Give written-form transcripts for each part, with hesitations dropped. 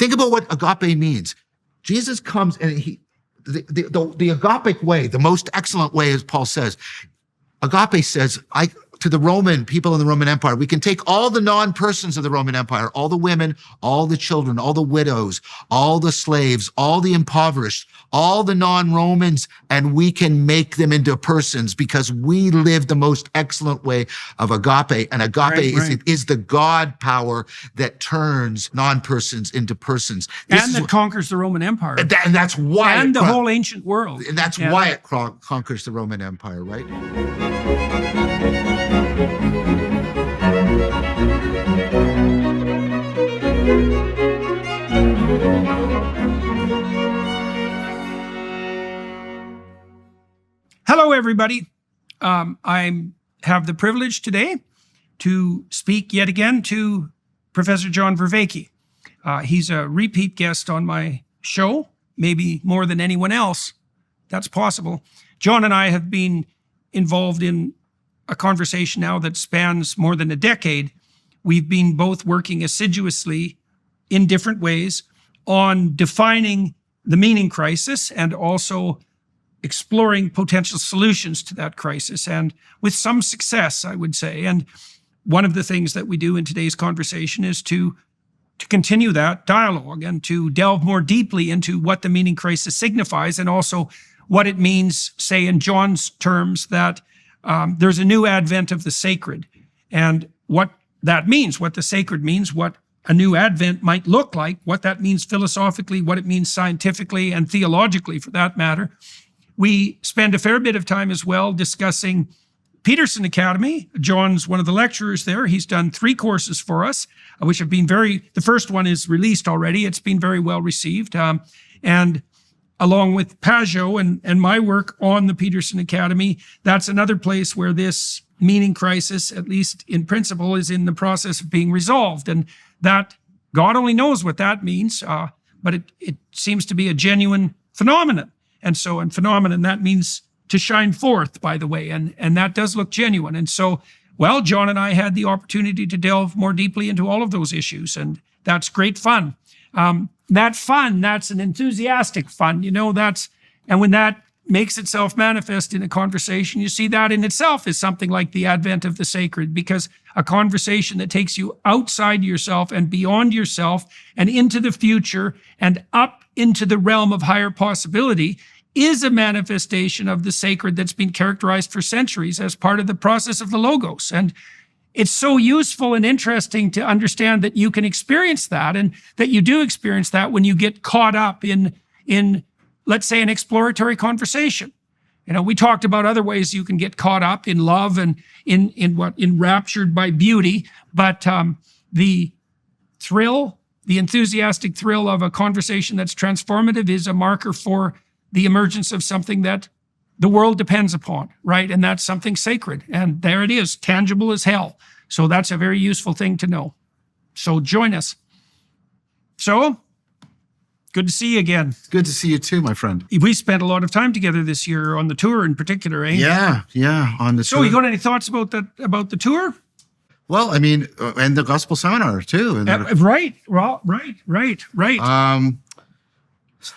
think about what agape means. Jesus comes and the agapic way, the most excellent way, as Paul says, agape says, to the Roman people in the Roman Empire, we can take all the non-persons of the Roman Empire, all the women, all the children, all the widows, all the slaves, all the impoverished, all the non-Romans, and we can make them into persons because we live the most excellent way of agape. And agape is the God power that turns non-persons into persons. That conquers the Roman Empire. And that's why. And the whole ancient world. And that's why it conquers the Roman Empire, right? Hello, everybody. I have the privilege today to speak yet again to Professor John Vervaeke. He's a repeat guest on my show, maybe more than anyone else. That's possible. John and I have been involved in a conversation now that spans more than a decade. We've been both working assiduously in different ways on defining the meaning crisis and also exploring potential solutions to that crisis, and with some success, I would say. And one of the things that we do in today's conversation is to continue that dialogue and to delve more deeply into what the meaning crisis signifies, and also what it means, say in John's terms, that there's a new advent of the sacred, and what that means, what the sacred means, what a new advent might look like, what that means philosophically, what it means scientifically and theologically for that matter. We spend a fair bit of time as well discussing Peterson Academy. John's one of the lecturers there. He's done 3 courses for us, which have been the first one is released already. It's been very well received. And along with Pajot and my work on the Peterson Academy, that's another place where this meaning crisis, at least in principle, is in the process of being resolved. And that, God only knows what that means, but it seems to be a genuine phenomenon. And so, and phenomenon, that means to shine forth, by the way, and that does look genuine. And so, well, John and I had the opportunity to delve more deeply into all of those issues, and that's great fun. That's an enthusiastic fun, and when that makes itself manifest in a conversation, you see that in itself is something like the advent of the sacred, because a conversation that takes you outside yourself and beyond yourself and into the future and up into the realm of higher possibility is a manifestation of the sacred that's been characterized for centuries as part of the process of the logos. And it's so useful and interesting to understand that you can experience that, and that you do experience that when you get caught up in let's say, an exploratory conversation. We talked about other ways you can get caught up in love and enraptured by beauty, but the enthusiastic thrill of a conversation that's transformative is a marker for the emergence of something that the world depends upon, right? And that's something sacred. And there it is, tangible as hell. So that's a very useful thing to know. So join us. So, good to see you again. Good to see you too, my friend. We spent a lot of time together this year on the tour in particular, eh? Yeah, on the tour. So you got any thoughts about the tour? Well, I mean, and the gospel seminar too. Right.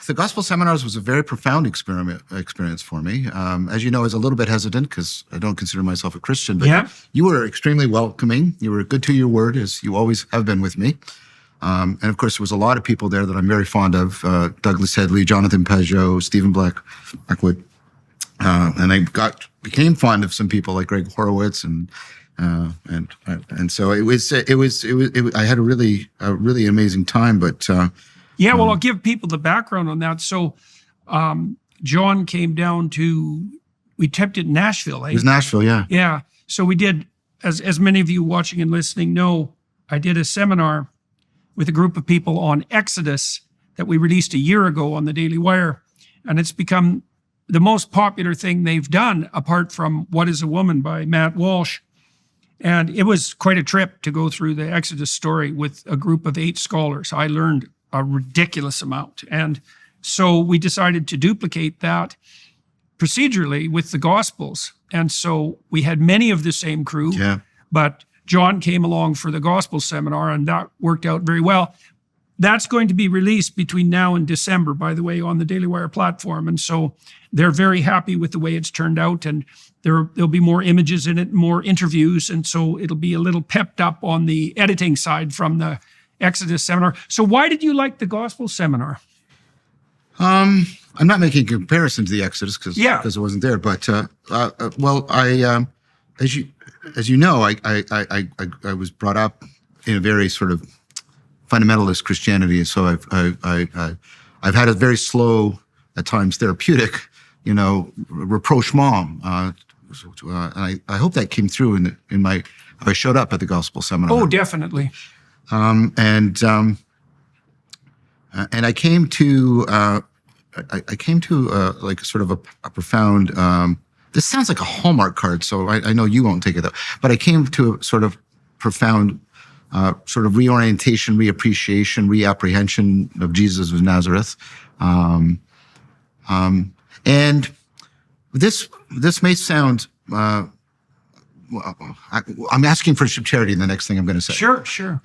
The gospel seminars was a very profound experience for me. As you know, I was a little bit hesitant because I don't consider myself a Christian, but you were extremely welcoming. You were good to your word, as you always have been with me. And of course, there was a lot of people there that I'm very fond of: Douglas Headley, Jonathan Pajot, Stephen Blackwood, and I became fond of some people like Greg Horowitz, and so it was. I had a really amazing time, but. Well, I'll give people the background on that. So, John came down we tipped it in Nashville, eh? It was Nashville, yeah. Yeah. So we did, as many of you watching and listening know, I did a seminar with a group of people on Exodus that we released a year ago on the Daily Wire. And it's become the most popular thing they've done, apart from What is a Woman by Matt Walsh. And it was quite a trip to go through the Exodus story with a group of 8 scholars. I learned a ridiculous amount. And so we decided to duplicate that procedurally with the Gospels. And so we had many of the same crew, but John came along for the Gospel seminar, and that worked out very well. that's going to be released between now and December, by the way, on the Daily Wire platform. And so they're very happy with the way it's turned out. And there'll be more images in it, more interviews. And so it'll be a little pepped up on the editing side from the Exodus seminar. So why did you like the gospel seminar? I'm not making a comparison to the Exodus because it wasn't there. But as you know, I was brought up in a very sort of fundamentalist Christianity, so I've had a very slow, at times therapeutic, rapprochement. And I hope that came through in my how I showed up at the gospel seminar. Oh, definitely. And I came to like sort of a profound. This sounds like a Hallmark card, so I know you won't take it though. But I came to a sort of profound, sort of reorientation, reappreciation, reapprehension of Jesus of Nazareth, and this may sound. I'm asking for charity in the next thing I'm going to say. Sure.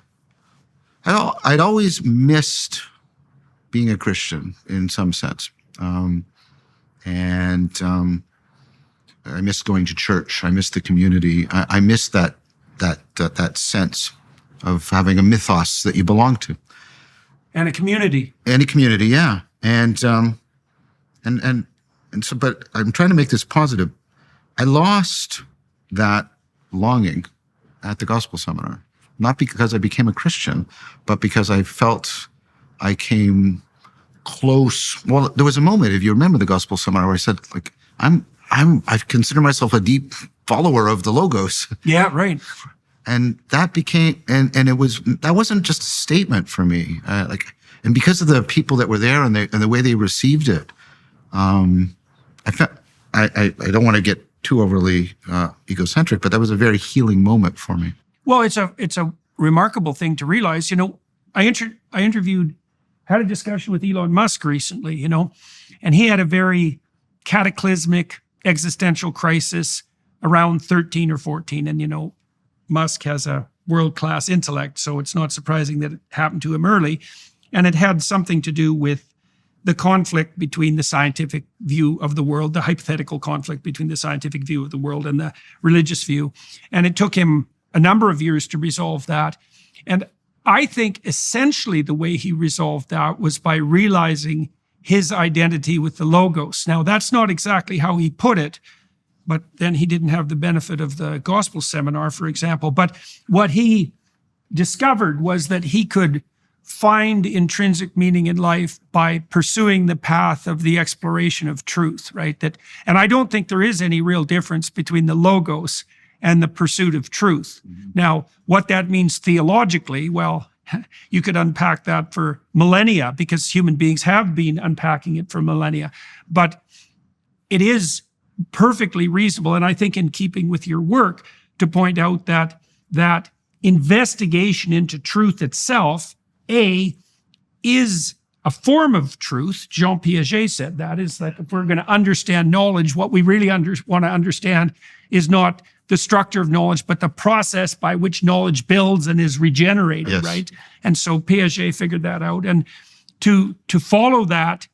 I'd always missed being a Christian in some sense. I missed going to church. I missed the community. I missed that sense of having a mythos that you belong to. And a community. Yeah. And so, but I'm trying to make this positive. I lost that longing at the gospel seminar, not because I became a Christian, but because I felt I came close. Well, there was a moment, if you remember the gospel seminar, where I said, like, I consider myself a deep follower of the Logos. Yeah, right. And that became, and that wasn't just a statement for me. And because of the people that were there and the way they received it, I felt, I don't want to get too overly egocentric, but that was a very healing moment for me. Well, it's a remarkable thing to realize. I had a discussion with Elon Musk recently, and he had a very cataclysmic existential crisis around 13 or 14. And, Musk has a world-class intellect, so it's not surprising that it happened to him early. And it had something to do with the conflict between the scientific view of the world, the hypothetical conflict between the scientific view of the world and the religious view. And it took him a number of years to resolve that. And I think essentially the way he resolved that was by realizing his identity with the Logos. Now, that's not exactly how he put it, but then he didn't have the benefit of the gospel seminar, for example. But what he discovered was that he could find intrinsic meaning in life by pursuing the path of the exploration of truth, right? And I don't think there is any real difference between the Logos and the pursuit of truth. Mm-hmm. Now, what that means theologically, well, you could unpack that for millennia, because human beings have been unpacking it for millennia. But it is perfectly reasonable, and I think in keeping with your work, to point out that investigation into truth itself, is a form of truth. Jean Piaget said that, is that if we're going to understand knowledge, what we really want to understand is not the structure of knowledge, but the process by which knowledge builds and is regenerated, yes. Right? And so Piaget figured that out. And to follow that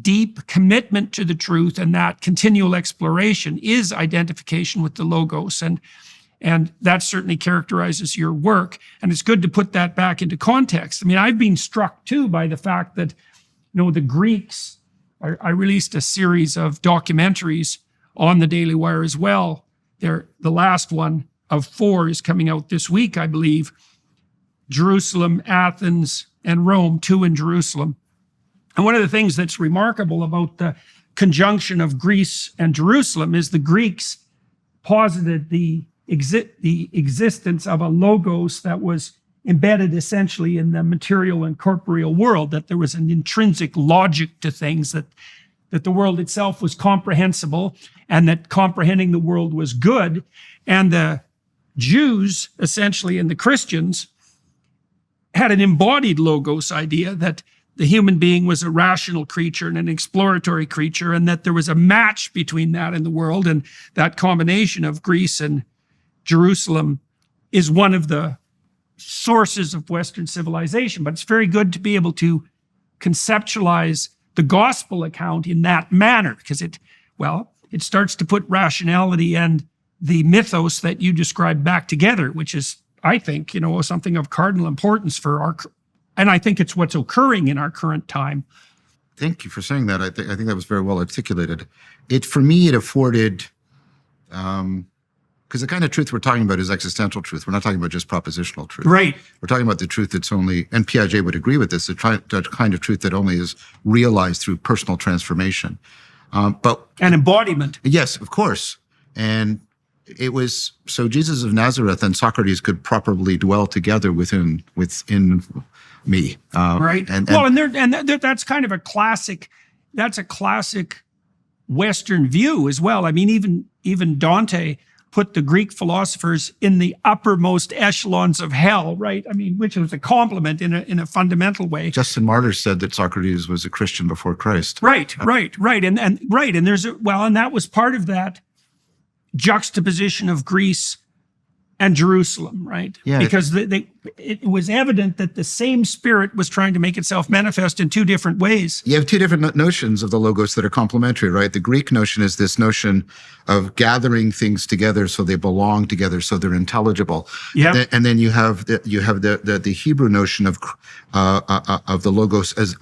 deep commitment to the truth and that continual exploration is identification with the Logos. And that certainly characterizes your work. And it's good to put that back into context. I mean, I've been struck too by the fact that, the Greeks, I released a series of documentaries on the Daily Wire as well. The last one of 4 is coming out this week, I believe. Jerusalem, Athens, and Rome, 2 in Jerusalem. And one of the things that's remarkable about the conjunction of Greece and Jerusalem is the Greeks posited the existence of a Logos that was embedded essentially in the material and corporeal world, that there was an intrinsic logic to things, that the world itself was comprehensible and that comprehending the world was good. And the Jews, essentially, and the Christians had an embodied Logos idea that the human being was a rational creature and an exploratory creature, and that there was a match between that and the world. And that combination of Greece and Jerusalem is one of the sources of Western civilization, but it's very good to be able to conceptualize the gospel account in that manner, because it starts to put rationality and the mythos that you described back together, which is, I think, something of cardinal importance and I think it's what's occurring in our current time. Thank you for saying that. I think that was very well articulated. For me, it afforded, because the kind of truth we're talking about is existential truth. We're not talking about just propositional truth. Right. We're talking about the truth that's only, and Piaget would agree with this, the kind of truth that only is realized through personal transformation. And embodiment. Yes, of course. And it was, so Jesus of Nazareth and Socrates could properly dwell together within me. Right. That's kind of a classic, that's a classic Western view as well. I mean, even Dante put the Greek philosophers in the uppermost echelons of hell, right? I mean, which was a compliment in a fundamental way. Justin Martyr said that Socrates was a Christian before Christ. Right. And that was part of that juxtaposition of Greece and Jerusalem, right? Yeah. Because it was evident that the same spirit was trying to make itself manifest in two different ways. You have two different notions of the logos that are complementary, right? The Greek notion is this notion of gathering things together so they belong together, so they're intelligible. Yeah. And then you have the Hebrew notion of the logos as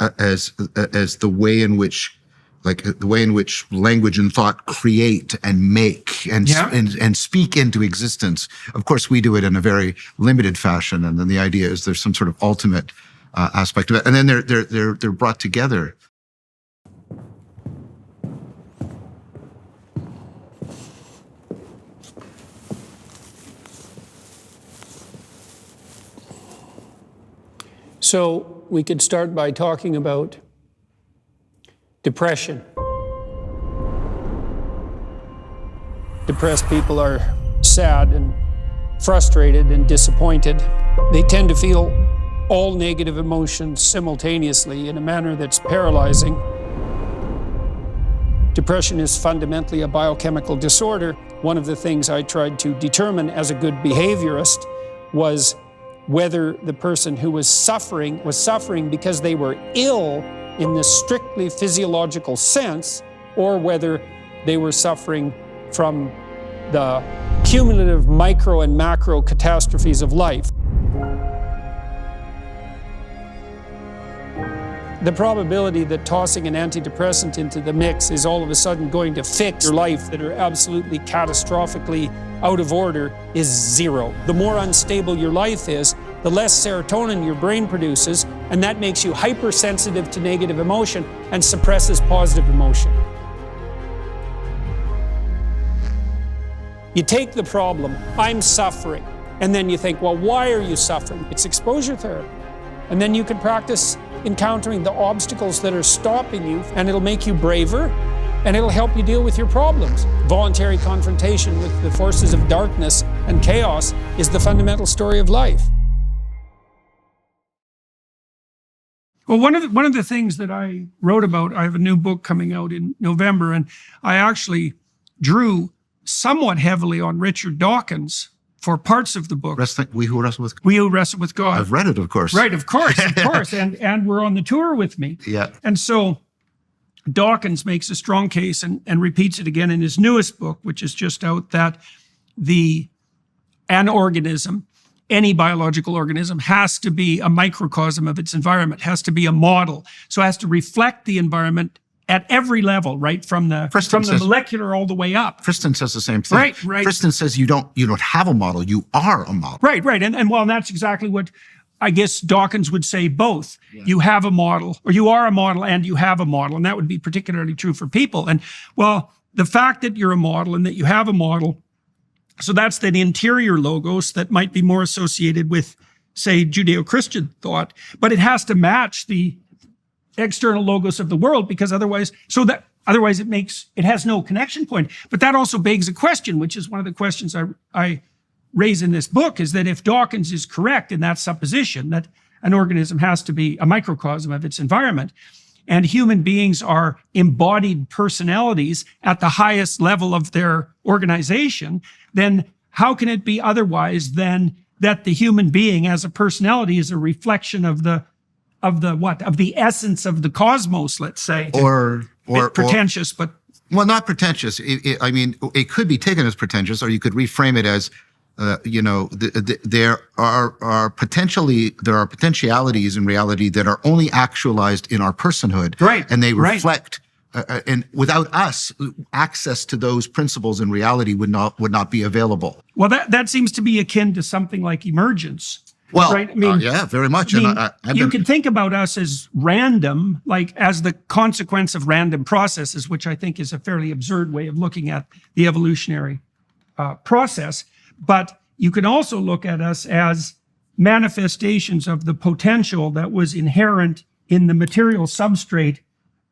the way in which, like the way in which language and thought create and make and speak into existence. Of course, we do it in a very limited fashion, and then the idea is there's some sort of ultimate aspect of it, and then they're brought together. So we could start by talking about depression. Depressed people are sad and frustrated and disappointed. They tend to feel all negative emotions simultaneously in a manner that's paralyzing. Depression is fundamentally a biochemical disorder. One of the things I tried to determine as a good behaviorist was whether the person who was suffering because they were ill in the strictly physiological sense, or whether they were suffering from the cumulative micro and macro catastrophes of life. The probability that tossing an antidepressant into the mix is all of a sudden going to fix your life that are absolutely catastrophically out of order is zero. The more unstable your life is, the less serotonin your brain produces, and that makes you hypersensitive to negative emotion and suppresses positive emotion. You take the problem, I'm suffering, and then you think, well, why are you suffering? It's exposure therapy. And then you can practice encountering the obstacles that are stopping you, and it'll make you braver, and it'll help you deal with your problems. Voluntary confrontation with the forces of darkness and chaos is the fundamental story of life. Well, one of the things that I wrote about, I have a new book coming out in November, and I actually drew somewhat heavily on Richard Dawkins for parts of the book. We Who Wrestle With God. We Who Wrestle With God. I've read it, of course. Right, of course. And we're on the tour with me. Yeah. And so Dawkins makes a strong case and repeats it again in his newest book, which is just out, that an organism, any biological organism, has to be a microcosm of its environment, has to be a model. So it has to reflect the environment at every level, right? From the molecular all the way up. Friston says the same thing. Right. Friston says you don't have a model, you are a model. Right. And that's exactly what I guess Dawkins would say both. Yeah. You have a model, or you are a model and you have a model. And that would be particularly true for people. And well, the fact that you're a model and that you have a model, so that's the interior logos that might be more associated with, say, Judeo-Christian thought, but it has to match the external logos of the world, because otherwise it has no connection point. But that also begs a question, which is one of the questions I raise in this book, is that if Dawkins is correct in that supposition that an organism has to be a microcosm of its environment, and human beings are embodied personalities at the highest level of their organization, then how can it be otherwise than that the human being as a personality is a reflection of the essence of the cosmos, let's say. Or pretentious, but well, not pretentious. I mean, it could be taken as pretentious, or you could reframe it as, there are potentialities in reality that are only actualized in our personhood, right? And they reflect, and without us, access to those principles in reality would not be available. Well, that seems to be akin to something like emergence. Well, right? I mean, yeah, very much. You can think about us as random, like as the consequence of random processes, which I think is a fairly absurd way of looking at the evolutionary process. But you can also look at us as manifestations of the potential that was inherent in the material substrate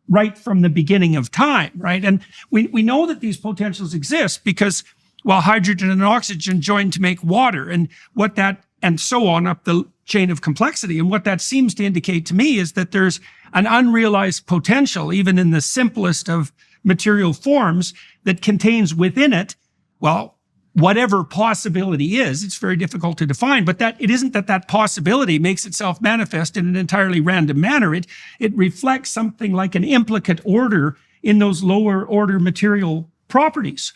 right from the beginning of time, right? And we know that these potentials exist because, well, hydrogen and oxygen join to make water, and so on up the chain of complexity. And what that seems to indicate to me is that there's an unrealized potential, even in the simplest of material forms, that contains within it, well, whatever possibility is. It's very difficult to define, but that it isn't that possibility makes itself manifest in an entirely random manner. It reflects something like an implicate order in those lower order material properties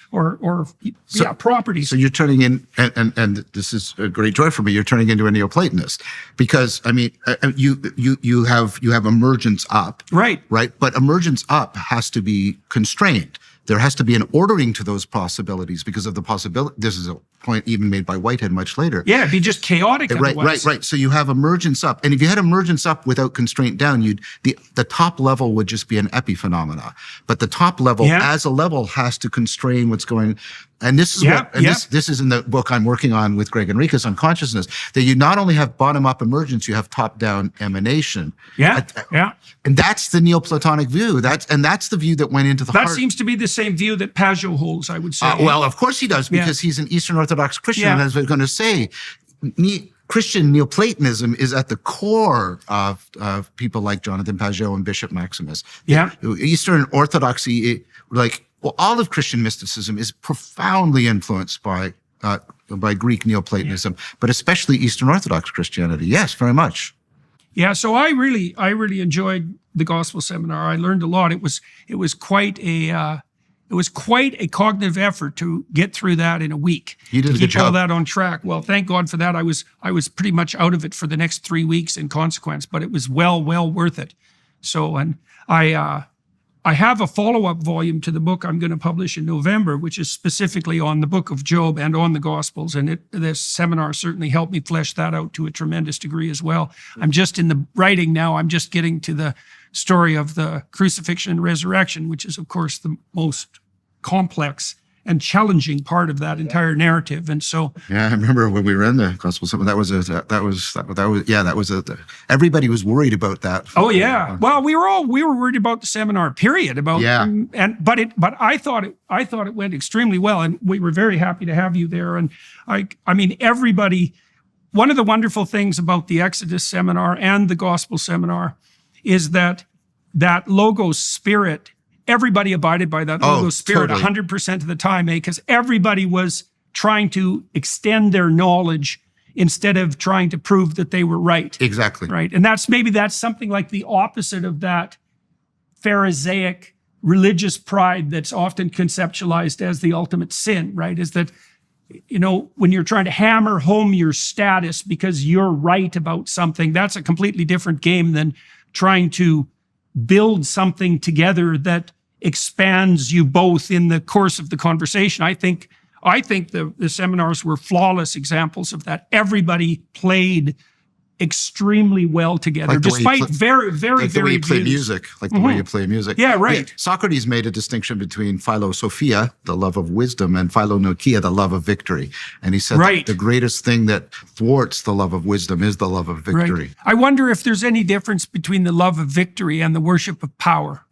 properties. So you're turning in, and this is a great joy for me, you're turning into a Neoplatonist, because I mean, you have emergence up, right? But emergence up has to be constrained. There has to be an ordering to those possibilities because of the possibility. This is a point even made by Whitehead much later. Yeah, it'd be just chaotic. Right. So you have emergence up, and if you had emergence up without constraint down, the top level would just be an epiphenomena. But the top level, as a level, has to constrain what's going. And this is this is in the book I'm working on with Greg Enriquez on consciousness, that you not only have bottom-up emergence, you have top-down emanation. And that's the Neoplatonic view. That's the view that went into the heart. That seems to be the same view that Pajot holds, I would say. Well, of course he does, because he's an Eastern Orthodox Christian. And as we're going to say, Christian Neoplatonism is at the core of people like Jonathan Pajot and Bishop Maximus. Eastern Orthodoxy, all of Christian mysticism is profoundly influenced by Greek Neoplatonism, but especially Eastern Orthodox Christianity. Yes, very much. Yeah, so I really enjoyed the gospel seminar. I learned a lot. It was quite a cognitive effort to get through that in a week. You did a good job. Keep all that on track. Well, thank God for that. I was pretty much out of it for the next 3 weeks in consequence, but it was well worth it. So, and I have a follow-up volume to the book I'm going to publish in November, which is specifically on the book of Job and on the Gospels. And this seminar certainly helped me flesh that out to a tremendous degree as well. I'm just in the writing now. I'm just getting to the story of the crucifixion and resurrection, which is, of course, the most complex and challenging part of that entire narrative. And so, I remember when we were in the Gospel seminar, everybody was worried about that. Oh yeah. Well, we were worried about the seminar period, but I thought it went extremely well, and we were very happy to have you there. And I mean, everybody, one of the wonderful things about the Exodus seminar and the Gospel seminar is that Logos spirit, everybody abided by that Logos spirit 100% of the time, because everybody was trying to extend their knowledge instead of trying to prove that they were right. Exactly. Right. And that's something like the opposite of that Pharisaic religious pride that's often conceptualized as the ultimate sin, right? Is that, when you're trying to hammer home your status because you're right about something, that's a completely different game than trying to build something together that expands you both in the course of the conversation. I think the seminars were flawless examples of that. Everybody played extremely well together, despite very the way you play music, the way you play music. Yeah, right. Socrates made a distinction between philosophia, the love of wisdom, and philonokia, the love of victory. And he said that the greatest thing that thwarts the love of wisdom is the love of victory. Right. I wonder if there's any difference between the love of victory and the worship of power.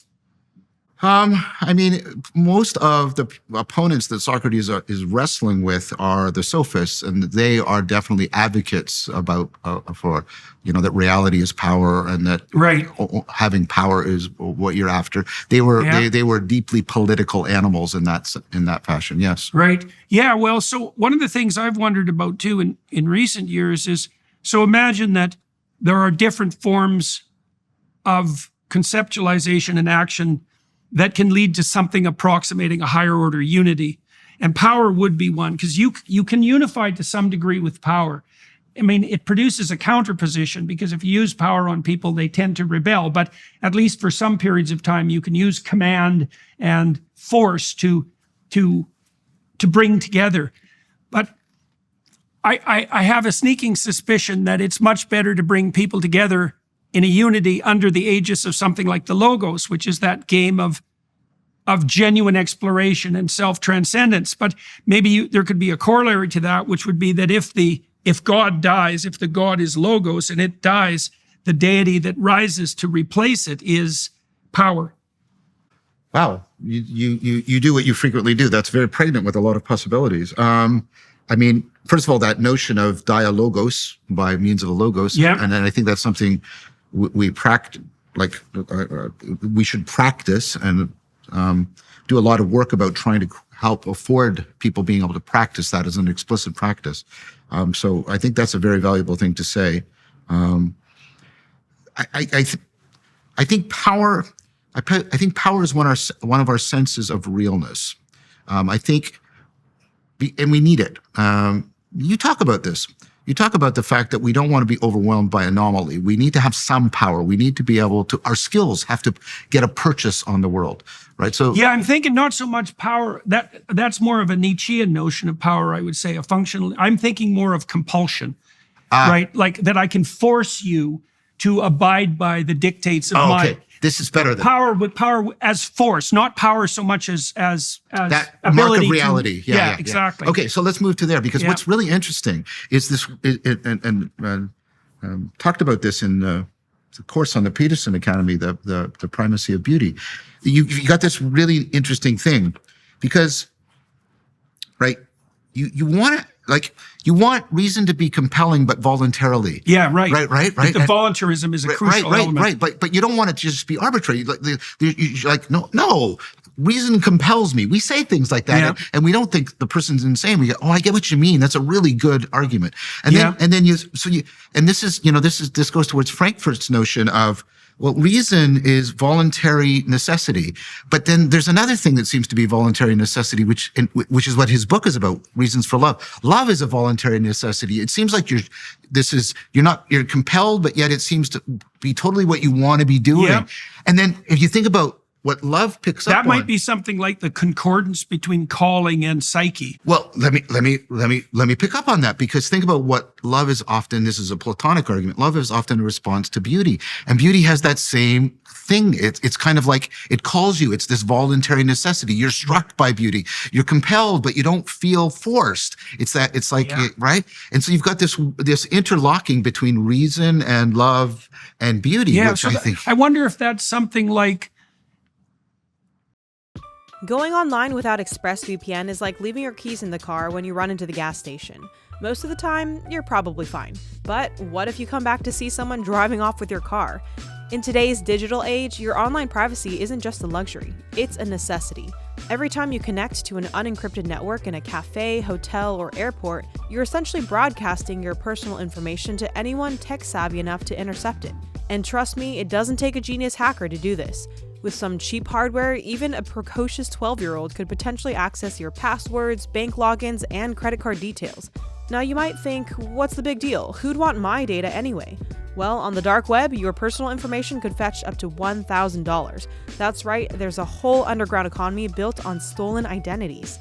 I mean, most of the opponents that Socrates is wrestling with are the sophists, and they are definitely advocates about for that reality is power, and that Right. having power is what you're after. They were they were deeply political animals in that fashion. Yes. Right. Yeah. Well, so one of the things I've wondered about too in recent years is, so imagine that there are different forms of conceptualization and action that can lead to something approximating a higher order unity. And power would be one, because you can unify to some degree with power. I mean, it produces a counterposition, because if you use power on people, they tend to rebel. But at least for some periods of time, you can use command and force to bring together. But I have a sneaking suspicion that it's much better to bring people together in a unity under the aegis of something like the logos, which is that game of genuine exploration and self-transcendence. But maybe there could be a corollary to that, which would be that if God dies, if the God is logos and it dies, the deity that rises to replace it is power. Wow, you do what you frequently do. That's very pregnant with a lot of possibilities. I mean, first of all, that notion of dialogos by means of a logos, and then I think that's something we practice, like we should practice and do a lot of work about trying to help afford people being able to practice that as an explicit practice. So I think that's a very valuable thing to say. I think power. I think power is one of our senses of realness. I think, and we need it. You talk about this. You talk about the fact that we don't want to be overwhelmed by anomaly. We need to have some power. We need to be able to, our skills have to get a purchase on the world, right? So yeah, I'm thinking not so much power. That's more of a Nietzschean notion of power, I would say, a functional. I'm thinking more of compulsion, right? Like that I can force you to abide by the dictates of my. This is better than power, with power as force, not power so much as that ability mark of reality. Yeah, exactly. Okay, so let's move to there, because what's really interesting is this, and talked about this in the course on the Peterson Academy, the primacy of beauty. You got this really interesting thing, because, right, you want to. Like, you want reason to be compelling, but voluntarily. Yeah, right. Right. The voluntarism is a crucial element. Right. But you don't want it to just be arbitrary. Like, no. Reason compels me. We say things like that, and we don't think the person's insane. We go, oh, I get what you mean. That's a really good argument. And this goes towards Frankfurt's notion of, well, reason is voluntary necessity, but then there's another thing that seems to be voluntary necessity, which is what his book is about, Reasons for Love. Love is a voluntary necessity. It seems like you're compelled, but yet it seems to be totally what you want to be doing. Yeah. And then if you think about what love picks up on. That might be something like the concordance between calling and psyche. Well, let me pick up on that, because think about what love is often. This is a Platonic argument. Love is often a response to beauty, and beauty has that same thing. It's kind of like it calls you. It's this voluntary necessity. You're struck by beauty. You're compelled, but you don't feel forced. Right? And so you've got this interlocking between reason and love and beauty. Yeah. Which I wonder if that's something like. Going online without ExpressVPN is like leaving your keys in the car when you run into the gas station. Most of the time, you're probably fine. But what if you come back to see someone driving off with your car? In today's digital age, your online privacy isn't just a luxury, it's a necessity. Every time you connect to an unencrypted network in a cafe, hotel, or airport, you're essentially broadcasting your personal information to anyone tech-savvy enough to intercept it. And trust me, it doesn't take a genius hacker to do this. With some cheap hardware, even a precocious 12-year-old could potentially access your passwords, bank logins, and credit card details. Now you might think, what's the big deal? Who'd want my data anyway? Well, on the dark web, your personal information could fetch up to $1,000. That's right, there's a whole underground economy built on stolen identities.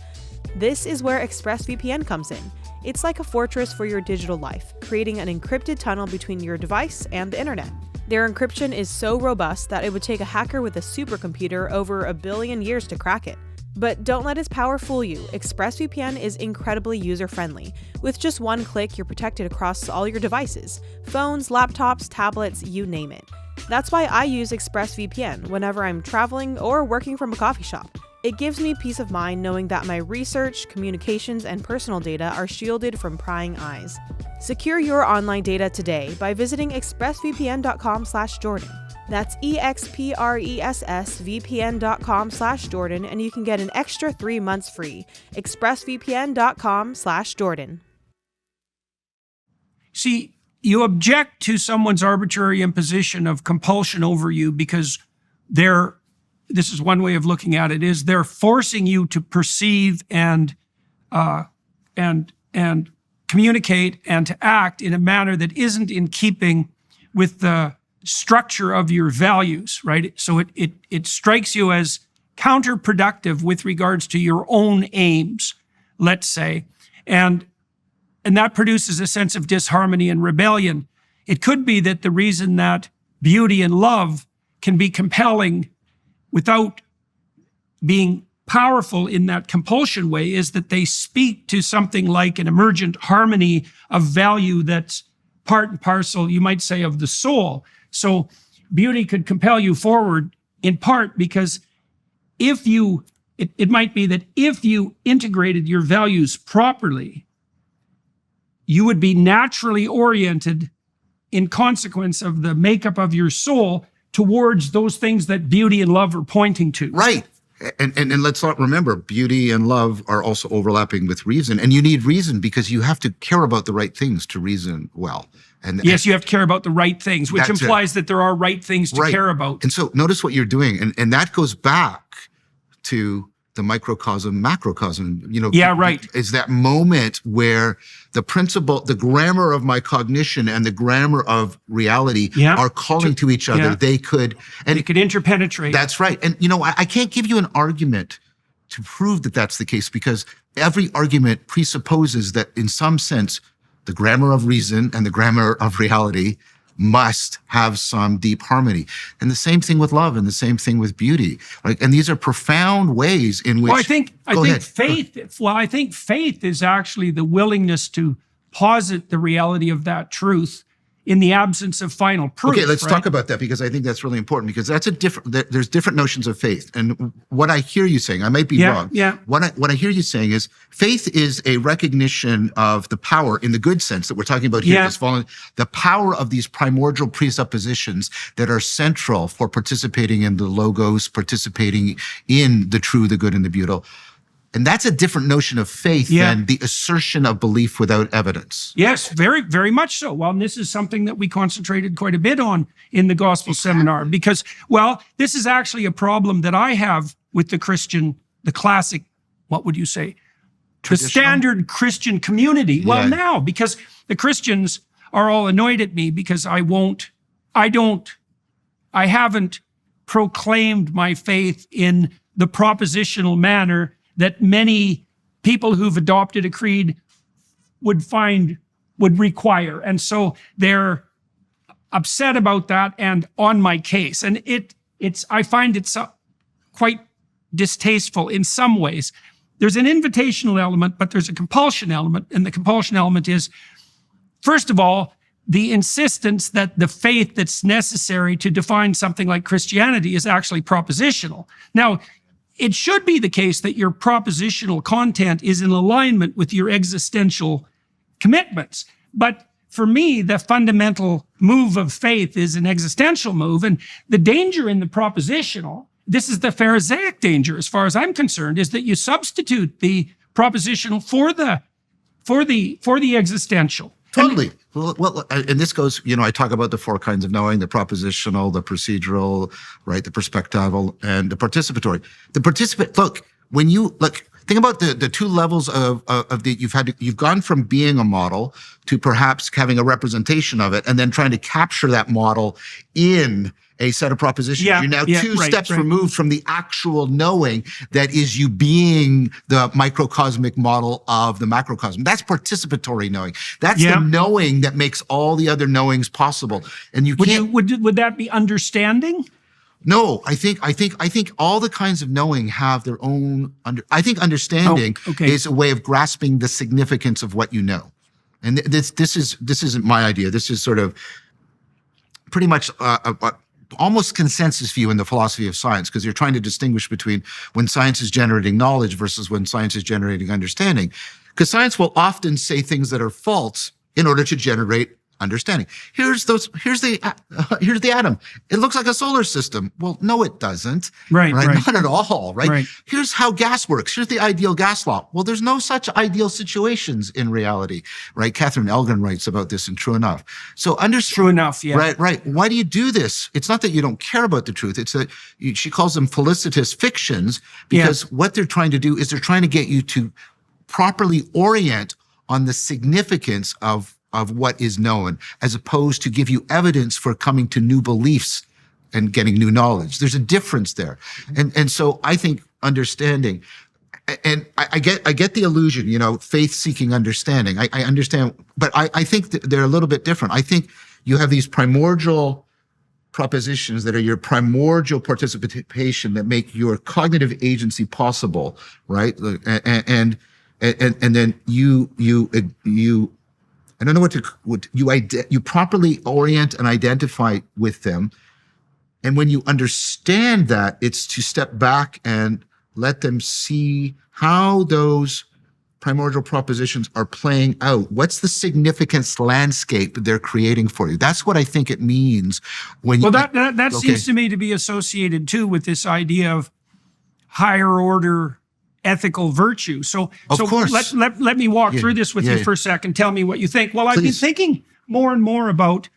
This is where ExpressVPN comes in. It's like a fortress for your digital life, creating an encrypted tunnel between your device and the internet. Their encryption is so robust that it would take a hacker with a supercomputer over 1 billion years to crack it. But don't let its power fool you. ExpressVPN is incredibly user-friendly. With just one click, you're protected across all your devices. Phones, laptops, tablets, you name it. That's why I use ExpressVPN whenever I'm traveling or working from a coffee shop. It gives me peace of mind knowing that my research, communications, and personal data are shielded from prying eyes. Secure your online data today by visiting expressvpn.com/Jordan. That's expressvpn.com/Jordan, and you can get an extra 3 months free. expressvpn.com/Jordan. See, you object to someone's arbitrary imposition of compulsion over you because this is one way of looking at it, is they're forcing you to perceive and communicate and to act in a manner that isn't in keeping with the structure of your values, right? So it strikes you as counterproductive with regards to your own aims, let's say, and that produces a sense of disharmony and rebellion. It could be that the reason that beauty and love can be compelling without being powerful in that compulsion way is that they speak to something like an emergent harmony of value that's part and parcel, you might say, of the soul. So beauty could compel you forward in part because it might be that if you integrated your values properly, you would be naturally oriented in consequence of the makeup of your soul towards those things that beauty and love are pointing to. Right. And let's not remember, beauty and love are also overlapping with reason. And you need reason because you have to care about the right things to reason well. And yes, you have to care about the right things, which implies that there are right things to care about. And so notice what you're doing. And that goes back to the microcosm, macrocosm, is that moment where the principle, the grammar of my cognition and the grammar of reality are calling to each other. Yeah. They could interpenetrate. That's right. And, I can't give you an argument to prove that that's the case because every argument presupposes that in some sense, the grammar of reason and the grammar of reality must have some deep harmony. And the same thing with love and the same thing with beauty. Right? And these are profound ways in which... I think faith is actually the willingness to posit the reality of that truth in the absence of final proof. Okay, let's talk about that because I think that's really important because there's different notions of faith. And what I hear you saying, I might be wrong. Yeah. What I hear you saying is faith is a recognition of the power in the good sense that we're talking about here, the power of these primordial presuppositions that are central for participating in the logos, participating in the true, the good, and the beautiful. And that's a different notion of faith than the assertion of belief without evidence. Yes, very, very much so. Well, and this is something that we concentrated quite a bit on in the gospel seminar because, this is actually a problem that I have with the classic, what would you say? The standard Christian community. Well, now, because the Christians are all annoyed at me because I haven't proclaimed my faith in the propositional manner that many people who've adopted a creed would require. And so they're upset about that and on my case. And I find it quite distasteful in some ways. There's an invitational element, but there's a compulsion element. And the compulsion element is, first of all, the insistence that the faith that's necessary to define something like Christianity is actually propositional. Now, it should be the case that your propositional content is in alignment with your existential commitments. But for me, the fundamental move of faith is an existential move. And the danger in the propositional, this is the Pharisaic danger as far as I'm concerned, is that you substitute the propositional for the existential. Totally. Well, and this goes, I talk about the four kinds of knowing, the propositional, the procedural, right, the perspectival, and the participatory. Think about the two levels you've gone from being a model to perhaps having a representation of it and then trying to capture that model in a set of propositions. You're now two steps removed from the actual knowing that is you being the microcosmic model of the macrocosm. That's participatory knowing. That's the knowing that makes all the other knowings possible. And you can't. Would that be understanding? No, I think all the kinds of knowing have their own. I think understanding is a way of grasping the significance of what you know, and this isn't my idea. This is sort of pretty much almost consensus view in the philosophy of science, because you're trying to distinguish between when science is generating knowledge versus when science is generating understanding. Because science will often say things that are false in order to generate understanding. Here's the atom. It looks like a solar system. Well, no, it doesn't. Right. Not at all, right? Right. Here's how gas works. Here's the ideal gas law. Well, there's no such ideal situations in reality, right? Catherine Elgin writes about this in True Enough. So True enough, yeah. Right. Why do you do this? It's not that you don't care about the truth. It's that she calls them felicitous fictions, because what they're trying to do is they're trying to get you to properly orient on the significance of what is known, as opposed to give you evidence for coming to new beliefs and getting new knowledge. There's a difference there. And so I think understanding, and I get the illusion, faith-seeking understanding. I understand, but I think that they're a little bit different. I think you have these primordial propositions that are your primordial participation that make your cognitive agency possible, right? And then you I don't know what you properly orient and identify with them. And when you understand that, it's to step back and let them see how those primordial propositions are playing out. What's the significance landscape they're creating for you? That's what I think it means when you... Well, that seems to me to be associated too with this idea of higher order ethical virtue. So course. Let me walk through this with you for a second. Tell me what you think. Well, I've been thinking more and more about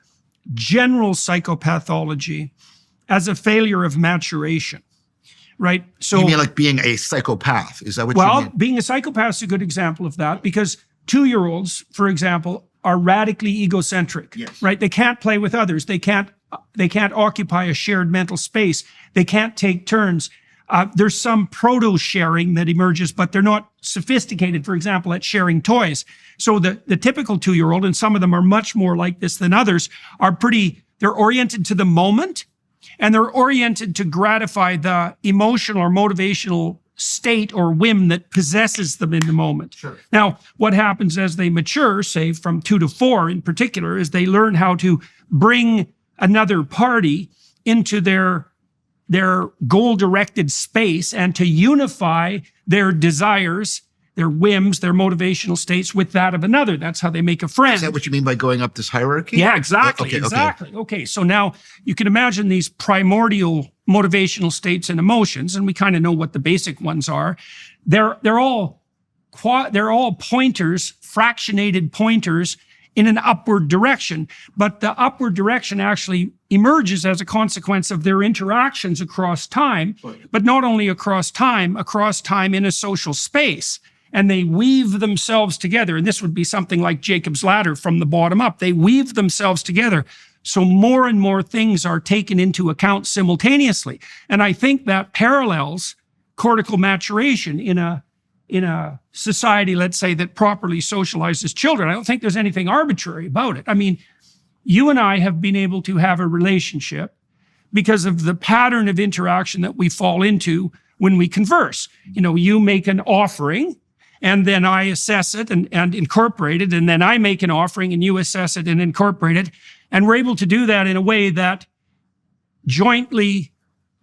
general psychopathology as a failure of maturation, right? So you mean like being a psychopath? Is that what you mean? Well, being a psychopath is a good example of that, because 2-year-olds, for example, are radically egocentric, right? They can't play with others. They can't occupy a shared mental space. They can't take turns. There's some proto-sharing that emerges, but they're not sophisticated, for example, at sharing toys. So the typical 2-year-old, and some of them are much more like this than others, they're oriented to the moment, and they're oriented to gratify the emotional or motivational state or whim that possesses them in the moment. Sure. Now, what happens as they mature, say from 2 to 4 in particular, is they learn how to bring another party into their goal-directed space and to unify their desires, their whims, their motivational states with that of another. That's how they make a friend. Is that what you mean by going up this hierarchy? Yeah, exactly. Okay, so now you can imagine these primordial motivational states and emotions, and we kind of know what the basic ones are. They're all pointers, fractionated pointers in an upward direction, but the upward direction actually emerges as a consequence of their interactions across time, but not only across time in a social space. And they weave themselves together. And this would be something like Jacob's ladder from the bottom up. They weave themselves together. So more and more things are taken into account simultaneously. And I think that parallels cortical maturation in a society, let's say, that properly socializes children. I don't think there's anything arbitrary about it. I mean, you and I have been able to have a relationship because of the pattern of interaction that we fall into when we converse. You make an offering, and then I assess it and incorporate it, and then I make an offering and you assess it and incorporate it. And we're able to do that in a way that jointly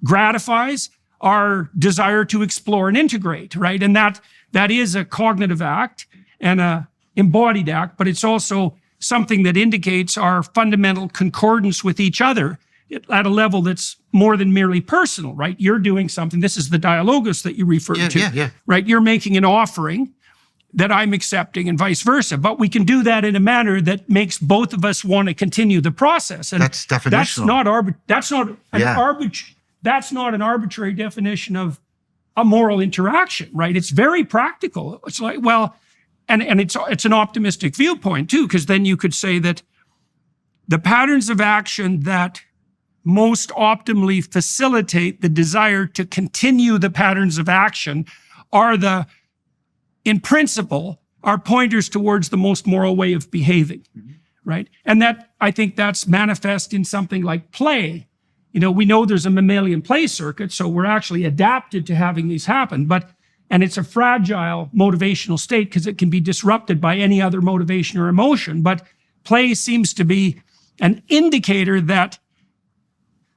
gratifies our desire to explore and integrate, right? And that is a cognitive act and a embodied act, but it's also something that indicates our fundamental concordance with each other at a level that's more than merely personal, right? You're doing something. This is the dialogos that you referred to, right? You're making an offering that I'm accepting and vice versa, but we can do that in a manner that makes both of us want to continue the process. And that's definitional. That's not an arbitrary definition of a moral interaction, right? It's very practical. It's like, well, and it's an optimistic viewpoint too, because then you could say that the patterns of action that most optimally facilitate the desire to continue the patterns of action in principle, are pointers towards the most moral way of behaving, right? And that, I think that's manifest in something like play. We know there's a mammalian play circuit, so we're actually adapted to having these happen, and it's a fragile motivational state because it can be disrupted by any other motivation or emotion. But play seems to be an indicator that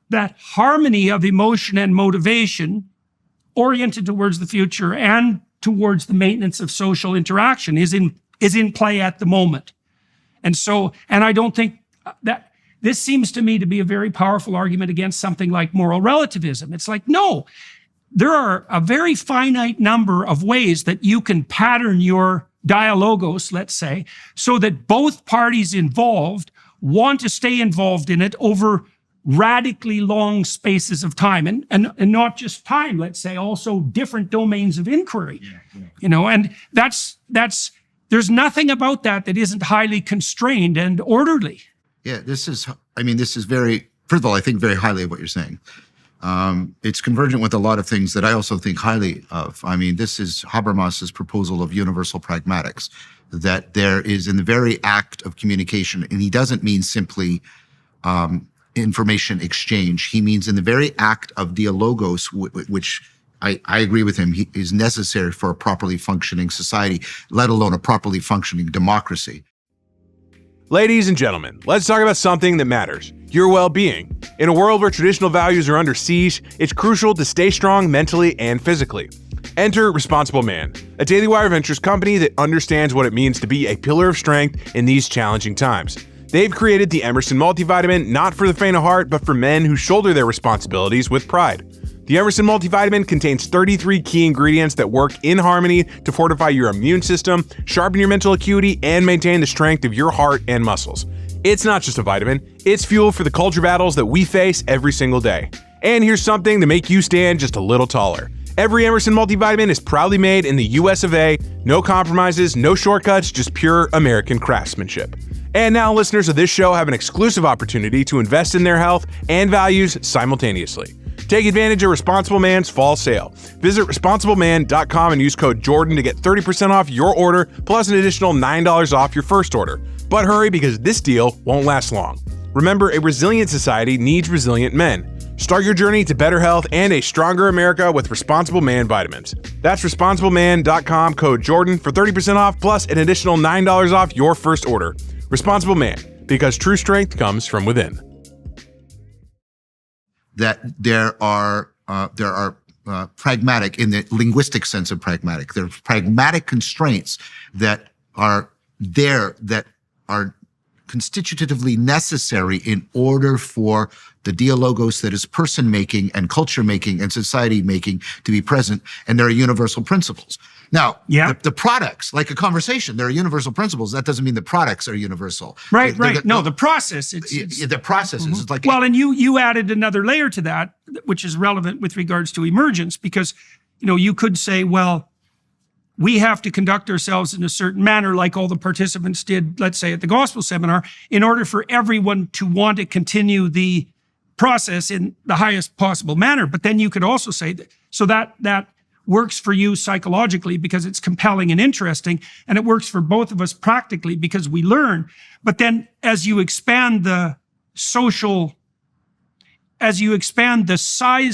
that harmony of emotion and motivation oriented towards the future and towards the maintenance of social interaction is in play at the moment. And I don't think that this seems to me to be a very powerful argument against something like moral relativism. It's like, no, there are a very finite number of ways that you can pattern your dialogos, let's say, so that both parties involved want to stay involved in it over radically long spaces of time, and not just time, let's say, also different domains of inquiry. And that's there's nothing about that isn't highly constrained and orderly. Yeah, this is very, first of all, I think very highly of what you're saying. It's convergent with a lot of things that I also think highly of. I mean, this is Habermas's proposal of universal pragmatics, that there is in the very act of communication, and he doesn't mean simply information exchange. He means in the very act of dialogos, which I agree with him, is necessary for a properly functioning society, let alone a properly functioning democracy. Ladies and gentlemen, let's talk about something that matters, your well-being. In a world where traditional values are under siege, it's crucial to stay strong mentally and physically. Enter Responsible Man, a Daily Wire Ventures company that understands what it means to be a pillar of strength in these challenging times. They've created the Emerson multivitamin not for the faint of heart, but for men who shoulder their responsibilities with pride. The Emerson multivitamin contains 33 key ingredients that work in harmony to fortify your immune system, sharpen your mental acuity, and maintain the strength of your heart and muscles. It's not just a vitamin, it's fuel for the culture battles that we face every single day. And here's something to make you stand just a little taller. Every Emerson multivitamin is proudly made in the US of A, no compromises, no shortcuts, just pure American craftsmanship. And now listeners of this show have an exclusive opportunity to invest in their health and values simultaneously. Take advantage of Responsible Man's fall sale. Visit responsibleman.com and use code Jordan to get 30% off your order, plus an additional $9 off your first order. But hurry, because this deal won't last long. Remember, a resilient society needs resilient men. Start your journey to better health and a stronger America with Responsible Man vitamins. That's responsibleman.com, code Jordan for 30% off, plus an additional $9 off your first order. Responsible Man, because true strength comes from within. That there are pragmatic, in the linguistic sense of pragmatic, there are pragmatic constraints that are there that are constitutively necessary in order for the dialogos that is person-making and culture-making and society-making to be present, and there are universal principles. Now, the products, like a conversation, there are universal principles. That doesn't mean the products are universal. Right. No, the process. The process is like... Well, and you added another layer to that, which is relevant with regards to emergence, because, you could say, well, we have to conduct ourselves in a certain manner, like all the participants did, let's say, at the gospel seminar, in order for everyone to want to continue the process in the highest possible manner. But then you could also say that works for you psychologically because it's compelling and interesting, and it works for both of us practically because we learn. But then as you expand the size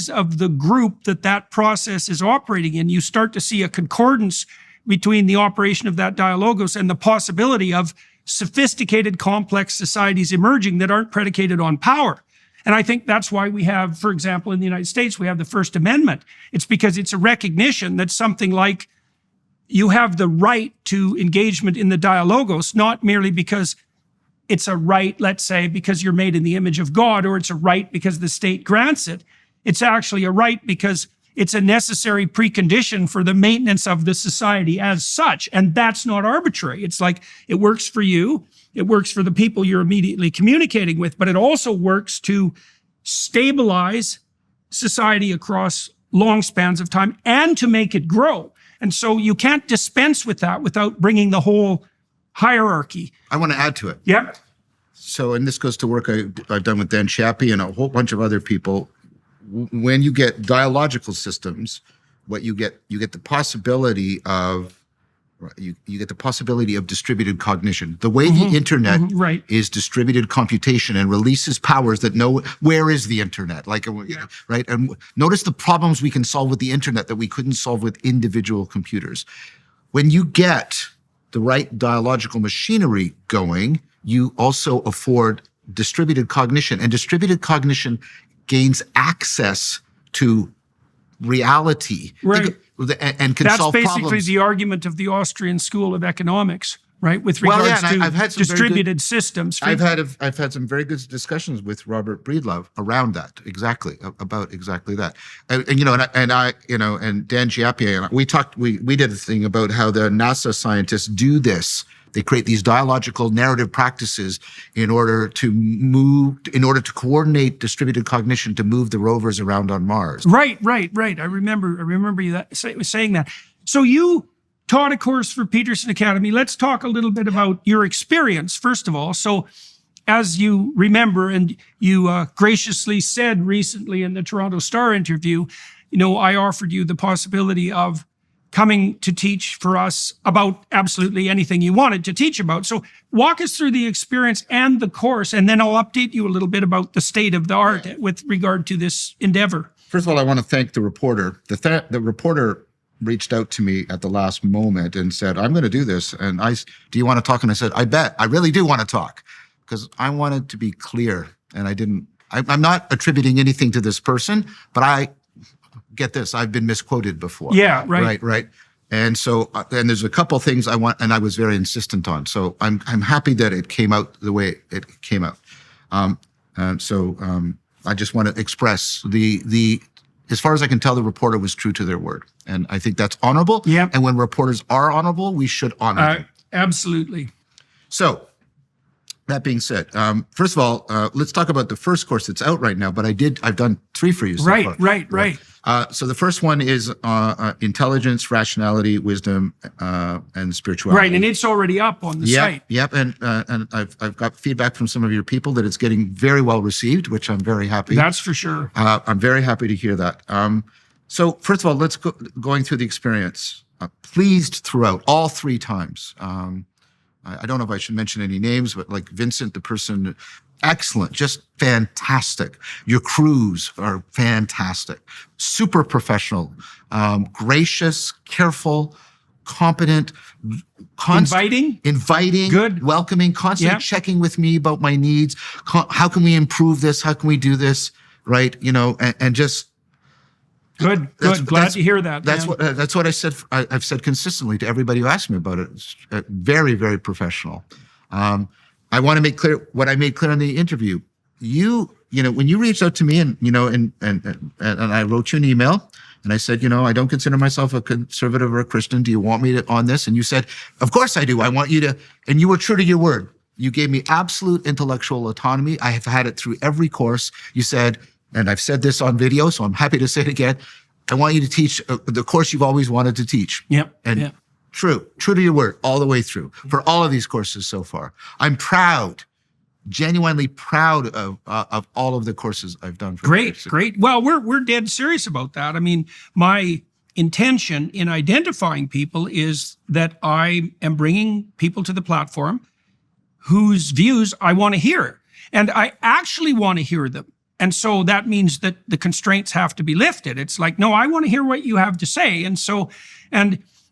of the group that process is operating in, you start to see a concordance between the operation of that dialogos and the possibility of sophisticated, complex societies emerging that aren't predicated on power. And I think that's why we have, for example, in the United States, we have the First Amendment. It's because it's a recognition that something like you have the right to engagement in the dialogos, not merely because it's a right, let's say, because you're made in the image of God, or it's a right because the state grants it. It's actually a right because it's a necessary precondition for the maintenance of the society as such. And that's not arbitrary. It's like it works for you. It works for the people you're immediately communicating with, but it also works to stabilize society across long spans of time and to make it grow. And so you can't dispense with that without bringing the whole hierarchy. I want to add to it. Yeah. So, and this goes to work I've done with Dan Chappie and a whole bunch of other people. When you get dialogical systems, what you get the possibility of you get the possibility of distributed cognition. The way the internet is distributed computation and releases powers that know where is the internet, right? And notice the problems we can solve with the internet that we couldn't solve with individual computers. When you get the right dialogical machinery going, you also afford distributed cognition. And distributed cognition gains access to reality, Right. and can That's solve basically problems. the argument of the Austrian School of Economics, right? With regards and to I've had some very distributed systems. I've had some very good discussions with Robert Breedlove around that, about exactly that. And Dan Giappia and we did a thing about how the NASA scientists do this. They create these dialogical narrative practices in order to coordinate distributed cognition to move the rovers around on Mars. Right. I remember you saying that. So you taught a course for Peterson Academy. Let's talk a little bit about your experience, first of all. So as you remember, and you graciously said recently in the Toronto Star interview, I offered you the possibility of coming to teach for us about absolutely anything you wanted to teach about. So walk us through the experience and the course, and then I'll update you a little bit about the state of the art with regard to this endeavor. First of all, I want to thank the reporter. The reporter reached out to me at the last moment and said, I'm going to do this. And do you want to talk? And I said, I bet. I really do want to talk, because I wanted to be clear. And I'm not attributing anything to this person, but get this, I've been misquoted before. Yeah, right. Right. And so, and there's a couple things I was very insistent on. So I'm happy that it came out the way it came out. I just want to express as far as I can tell, the reporter was true to their word. And I think that's honorable. Yeah. And when reporters are honorable, we should honor them. Absolutely. So, that being said, first of all, let's talk about the first course that's out right now. But I've done 3 for you so far. Right. So the first one is intelligence, rationality, wisdom, and spirituality. Right, and it's already up on the site. Yep, and I've got feedback from some of your people that it's getting very well received, which I'm very happy. That's for sure. I'm very happy to hear that. So first of all, let's going through the experience. Pleased throughout, all 3 times. I don't know if I should mention any names, but like Vincent, the person, excellent, just fantastic. Your crews are fantastic, super professional, gracious, careful, competent, inviting, good, welcoming, constantly checking with me about my needs. How can we improve this? How can we do this? Right? And just. Good. Glad to hear that. That's what I said. I've said consistently to everybody who asks me about it. It's very, very professional. I want to make clear what I made clear in the interview. When you reached out to me and I wrote you an email and I said, I don't consider myself a conservative or a Christian. Do you want me on this? And you said, of course I do. I want you to, and you were true to your word. You gave me absolute intellectual autonomy. I have had it through every course. You said, and I've said this on video, so I'm happy to say it again. I want you to teach the course you've always wanted to teach. Yep. And true to your word all the way through for all of these courses so far. I'm proud, genuinely proud of all of the courses I've done. Great. Well, we're dead serious about that. I mean, my intention in identifying people is that I am bringing people to the platform whose views I want to hear. And I actually want to hear them. And so that means that the constraints have to be lifted. It's like, no, I want to hear what you have to say. And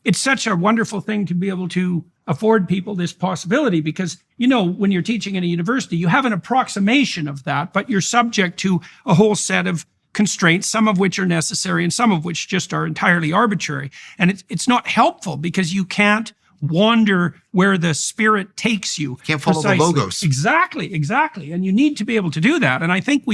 it's such a wonderful thing to be able to afford people this possibility because, when you're teaching in a university, you have an approximation of that, but you're subject to a whole set of constraints, some of which are necessary and some of which just are entirely arbitrary. And it's not helpful because you can't wander where the spirit takes you. Can't follow the logos. Exactly. And you need to be able to do that. And I think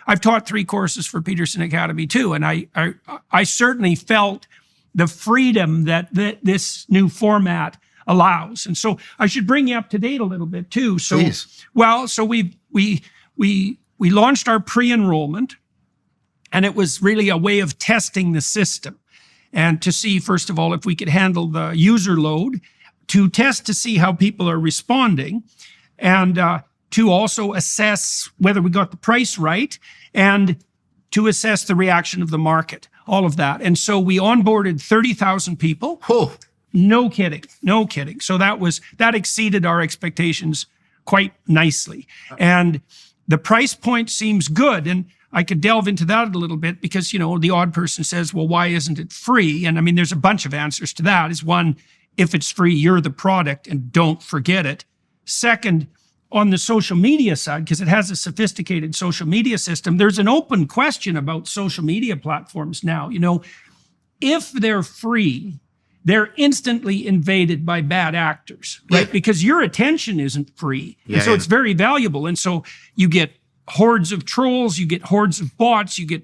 I've taught 3 courses for Peterson Academy too. And I certainly felt the freedom that this new format allows. And so I should bring you up to date a little bit too. So, please. Well, so we launched our pre-enrollment, and it was really a way of testing the system and to see, first of all, if we could handle the user load, to test to see how people are responding, and to also assess whether we got the price right, and to assess the reaction of the market, all of that. And so we onboarded 30,000 people. Oh. No kidding. So that exceeded our expectations quite nicely. And the price point seems good. And I could delve into that a little bit because, the odd person says, well, why isn't it free? And I mean, there's a bunch of answers to that. Is one, if it's free, you're the product and don't forget it. Second, on the social media side, because it has a sophisticated social media system, there's an open question about social media platforms now. If they're free, they're instantly invaded by bad actors, right? Yeah. Because your attention isn't free. Yeah, and so yeah. it's very valuable. And so you get hordes of trolls, you get hordes of bots, you get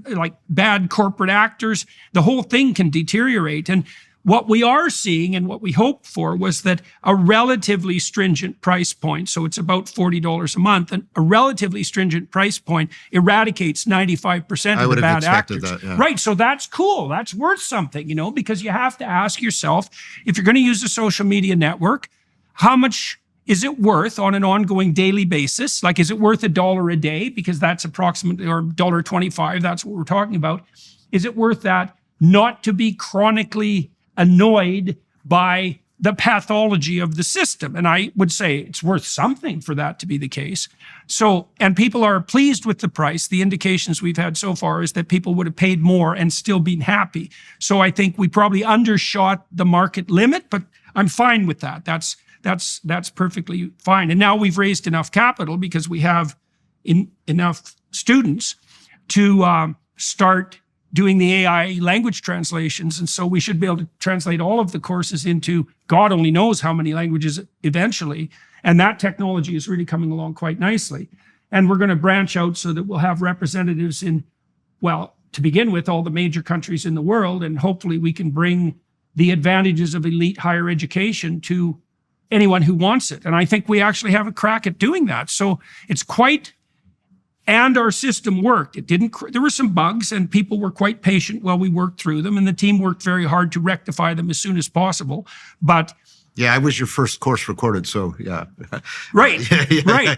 like bad corporate actors. The whole thing can deteriorate. And what we are seeing and what we hoped for was that a relatively stringent price point, so it's about $40 a month, and a relatively stringent price point eradicates 95% of the bad actors. That, yeah. Right, so that's cool. That's worth something, because you have to ask yourself, if you're going to use a social media network, how much is it worth on an ongoing daily basis? Like, is it worth $1 a day? Because that's approximately, or $1.25, that's what we're talking about. Is it worth that not to be chronically annoyed by the pathology of the system? And I would say it's worth something for that to be the case. So, and people are pleased with the price. The indications we've had so far is that people would have paid more and still been happy. So I think we probably undershot the market limit, but I'm fine with that. That's perfectly fine. And now we've raised enough capital because we have enough students to start doing the AI language translations. And so we should be able to translate all of the courses into God only knows how many languages eventually. And that technology is really coming along quite nicely. And we're going to branch out so that we'll have representatives in, well, to begin with, all the major countries in the world. And hopefully we can bring the advantages of elite higher education to anyone who wants it. And I think we actually have a crack at doing that. So it's quite... And our system worked. It didn't. There were some bugs, and people were quite patient while we worked through them. And the team worked very hard to rectify them as soon as possible. But yeah, I was your first course recorded, so yeah. Right,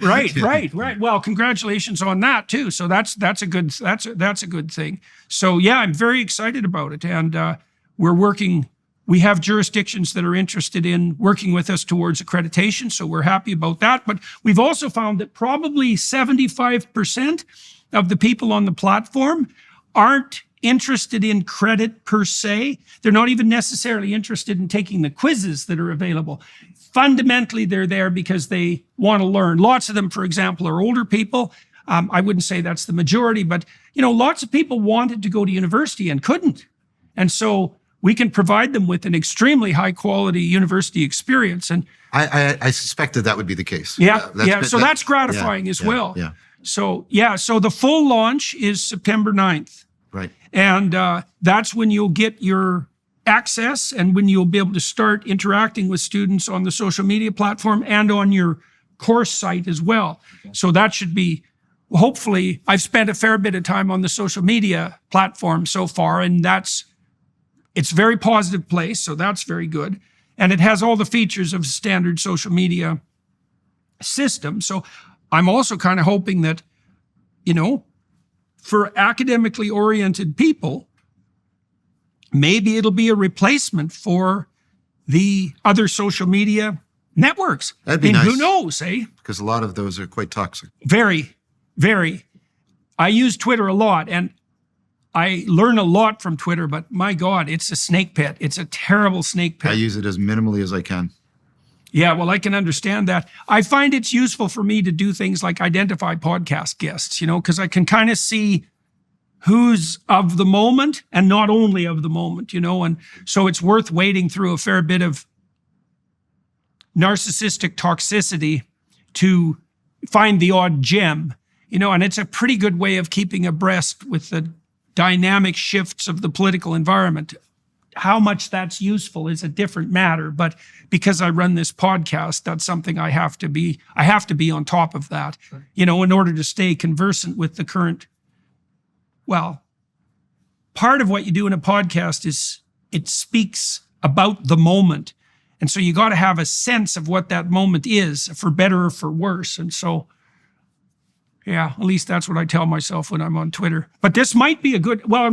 right. Well, congratulations on that too. So that's a good thing. So yeah, I'm very excited about it, and we're working. We have jurisdictions that are interested in working with us towards accreditation, so we're happy about that. But we've also found that probably 75% of the people on the platform aren't interested in credit per se. They're not even necessarily interested in taking the quizzes that are available. Fundamentally, they're there because they want to learn. Lots of them, for example, are older people. I wouldn't say that's the majority, but lots of people wanted to go to university and couldn't. And so we can provide them with an extremely high quality university experience. And I suspected that would be the case. So that's gratifying as well. Yeah. So the full launch is September 9th. Right. And that's when you'll get your access and when you'll be able to start interacting with students on the social media platform and on your course site as well. Okay. So that should be, hopefully, I've spent a fair bit of time on the social media platform so far, and it's a very positive place, so that's very good. And it has all the features of standard social media system. So I'm also kind of hoping that, for academically oriented people, maybe it'll be a replacement for the other social media networks. That'd be nice. Who knows, eh? Because a lot of those are quite toxic. Very, very. I use Twitter a lot, and I learn a lot from Twitter, but my God, it's a snake pit. It's a terrible snake pit. I use it as minimally as I can. Yeah, well, I can understand that. I find it's useful for me to do things like identify podcast guests, because I can kind of see who's of the moment and not only of the moment, and so it's worth wading through a fair bit of narcissistic toxicity to find the odd gem, and it's a pretty good way of keeping abreast with the dynamic shifts of the political environment. How much that's useful is a different matter, but because I run this podcast, that's something I have to be on top of that, sure. In order to stay conversant with the current. Well, part of what you do in a podcast is it speaks about the moment. And so you got to have a sense of what that moment is, for better or for worse. And so, yeah, at least that's what I tell myself when I'm on Twitter. But this might be and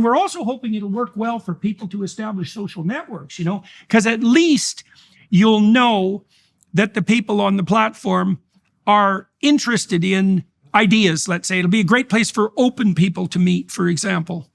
we're also hoping it'll work well for people to establish social networks, because at least you'll know that the people on the platform are interested in ideas, let's say. It'll be a great place for open people to meet, for example.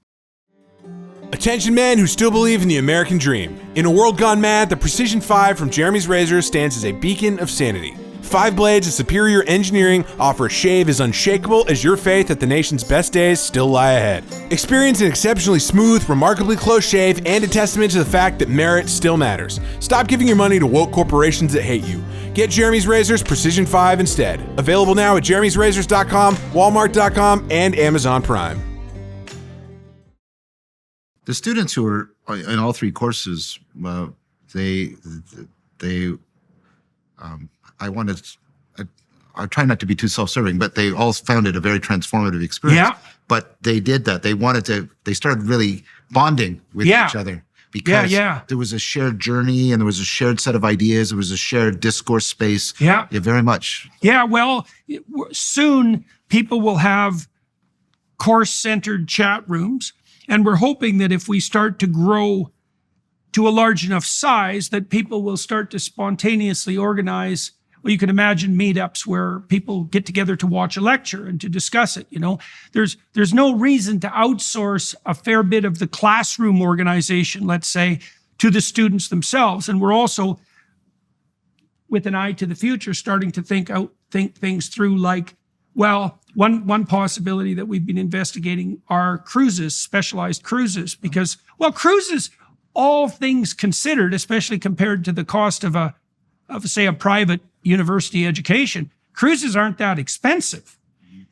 Attention men who still believe in the American dream. In a world gone mad, the Precision 5 from Jeremy's Razor stands as a beacon of sanity. 5 blades of superior engineering offer a shave as unshakable as your faith that the nation's best days still lie ahead. Experience an exceptionally smooth, remarkably close shave and a testament to the fact that merit still matters. Stop giving your money to woke corporations that hate you. Get Jeremy's Razors Precision 5 instead. Available now at jeremy'srazors.com, walmart.com, and Amazon Prime. The students who were in all 3 courses, I try not to be too self-serving, but they all found it a very transformative experience. Yeah. But they did that. They started really bonding with each other because there was a shared journey and there was a shared set of ideas. There was a shared discourse space. Yeah. Very much. Yeah, well, soon people will have course-centered chat rooms. And we're hoping that if we start to grow to a large enough size, that people will start to spontaneously organize. Well, you can imagine meetups where people get together to watch a lecture and to discuss it. There's no reason to outsource a fair bit of the classroom organization, let's say, to the students themselves. And we're also, with an eye to the future, starting to think things through, like, well, one possibility that we've been investigating are cruises, specialized cruises, because, well, cruises, all things considered, especially compared to the cost of say a private university education, cruises aren't that expensive.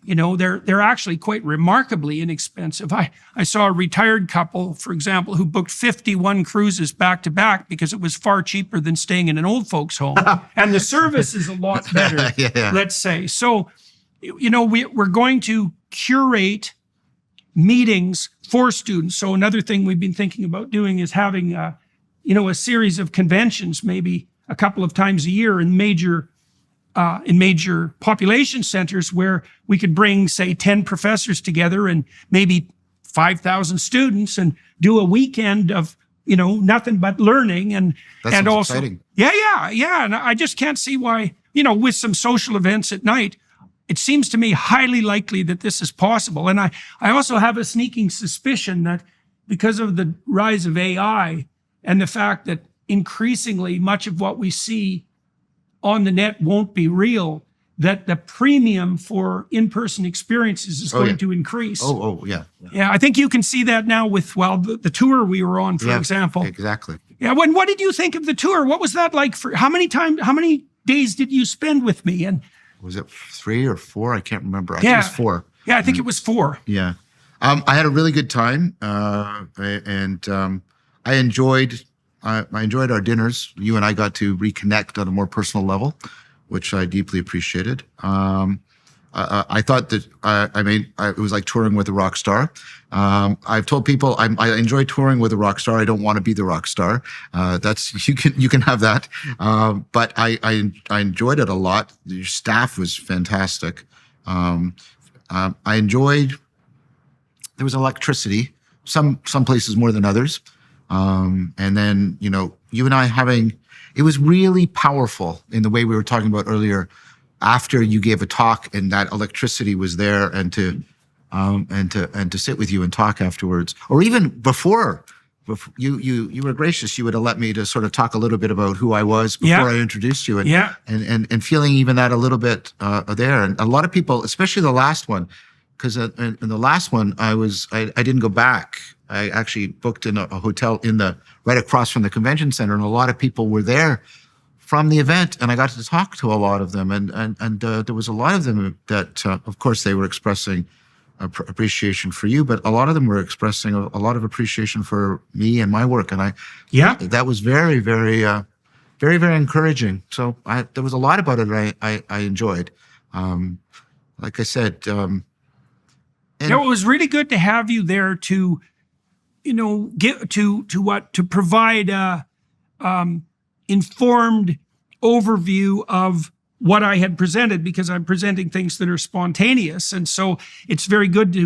They're actually quite remarkably inexpensive. I saw a retired couple, for example, who booked 51 cruises back to back because it was far cheaper than staying in an old folks home. And the service is a lot better, let's say. So, we're going to curate meetings for students. So another thing we've been thinking about doing is having, a series of conventions, maybe a couple of times a year in major population centers, where we could bring, say, 10 professors together and maybe 5,000 students and do a weekend of, nothing but learning and also exciting. Yeah. And I just can't see why, with some social events at night, it seems to me highly likely that this is possible. And I also have a sneaking suspicion that because of the rise of AI and the fact that increasingly much of what we see on the net won't be real, that the premium for in-person experiences is going to increase. Yeah, I think you can see that now with, the tour we were on, for example. Exactly. Yeah, what did you think of the tour? What was that like how many days did you spend with me? And was it 3 or 4? I can't remember. I think it was 4. Yeah, I think it was 4. Yeah. I had a really good time, and I enjoyed our dinners. You and I got to reconnect on a more personal level, which I deeply appreciated. I thought that it was like touring with a rock star. I've told people I enjoy touring with a rock star. I don't want to be the rock star. That's you can have that. But I enjoyed it a lot. Your staff was fantastic. I enjoyed. There was electricity. Some places more than others. And then you and I having. It was really powerful in the way we were talking about earlier. After you gave a talk and that electricity was there, and to sit with you and talk afterwards, or even before you were gracious. You would have let me to sort of talk a little bit about who I was before I introduced you, and feeling even that a little bit there. And a lot of people, especially the last one, because in the last one I didn't go back. I actually booked in a hotel right across from the convention center, and a lot of people were there from the event, and I got to talk to a lot of them, and there was a lot of them that, of course, they were expressing appreciation for you, but a lot of them were expressing a lot of appreciation for me and my work, and that was very, very, very, very encouraging. So there was a lot about it I enjoyed. Like I said, it was really good to have you there to, to provide a informed overview of what I had presented, because I'm presenting things that are spontaneous. And so it's very good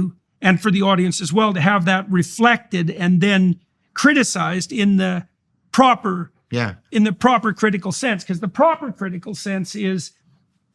and for the audience as well, to have that reflected and then criticized in the proper critical sense. Because the proper critical sense is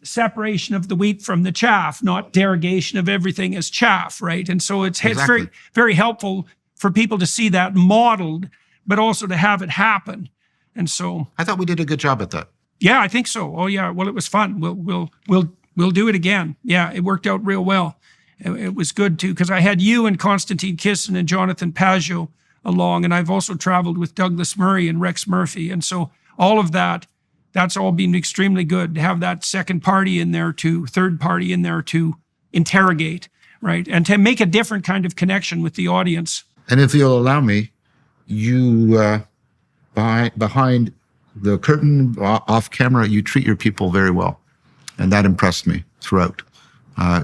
separation of the wheat from the chaff, not derogation of everything as chaff, right? And so it's very, very helpful for people to see that modeled, but also to have it happen. And so I thought we did a good job at that. Yeah, I think so. Oh yeah. Well, it was fun. We'll do it again. Yeah, it worked out real well. It was good too, because I had you and Constantine Kissin and Jonathan Pageau along, and I've also traveled with Douglas Murray and Rex Murphy. And so all of that's all been extremely good to have that second party in there, third party in there to interrogate, right? And to make a different kind of connection with the audience. And if you'll allow me, you, behind the curtain, off camera, you treat your people very well. And that impressed me throughout.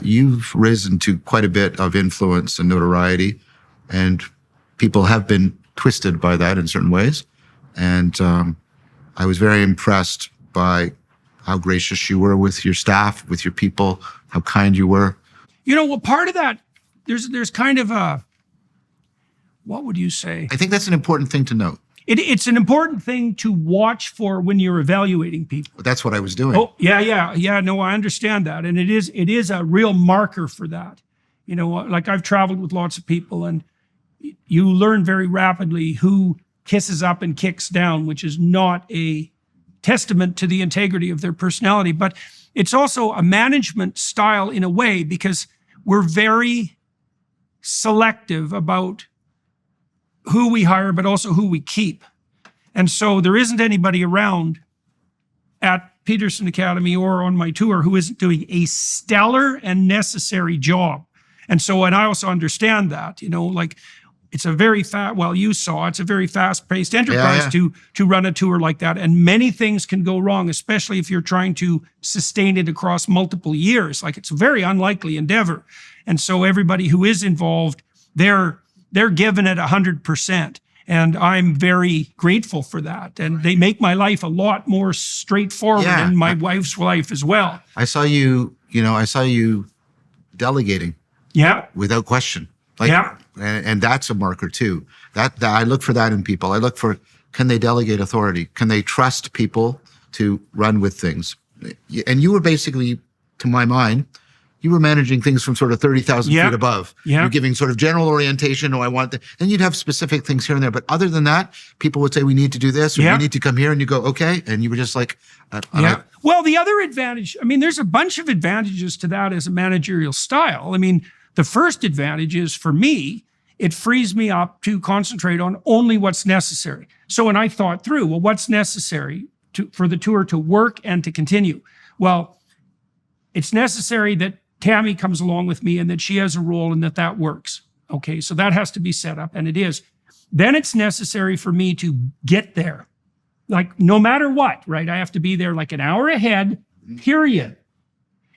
You've risen to quite a bit of influence and notoriety, and people have been twisted by that in certain ways. And I was very impressed by how gracious you were with your staff, with your people, how kind you were. You know, well, part of that, there's kind of a, what would you say? I think that's an important thing to note. It's an important thing to watch for when you're evaluating people. That's what I was doing. Oh, yeah. No, I understand that. And it is a real marker for that. You know, like I've traveled with lots of people, and you learn very rapidly who kisses up and kicks down, which is not a testament to the integrity of their personality. But it's also a management style in a way, because we're very selective about who we hire, but also who we keep. And so there isn't anybody around at Peterson Academy or on my tour who isn't doing a stellar and necessary job. And I also understand that, you know, like it's a very it's a very fast-paced enterprise to run a tour like that. And many things can go wrong, especially if you're trying to sustain it across multiple years. Like it's a very unlikely endeavor. And so everybody who is involved, they're given it 100%. And I'm very grateful for that. And they make my life a lot more straightforward, and my wife's life as well. I saw you delegating. Yeah. Without question. And that's a marker too. That I look for that in people. I look for, can they delegate authority? Can they trust people to run with things? And you were basically, to my mind, you were managing things from sort of 30,000 feet above. Yeah. You're giving sort of general orientation. Oh, I want that. Then you'd have specific things here and there. But other than that, people would say, we need to do this, or we need to come here. And you go, okay. And you were just like, well, the other advantage, I mean, there's a bunch of advantages to that as a managerial style. I mean, the first advantage is, for me, it frees me up to concentrate on only what's necessary. So when I thought through, well, what's necessary for the tour to work and to continue? Well, it's necessary that Tammy comes along with me and that she has a role and that works. Okay, so that has to be set up, and it is. Then it's necessary for me to get there. Like no matter what, right? I have to be there like an hour ahead, period.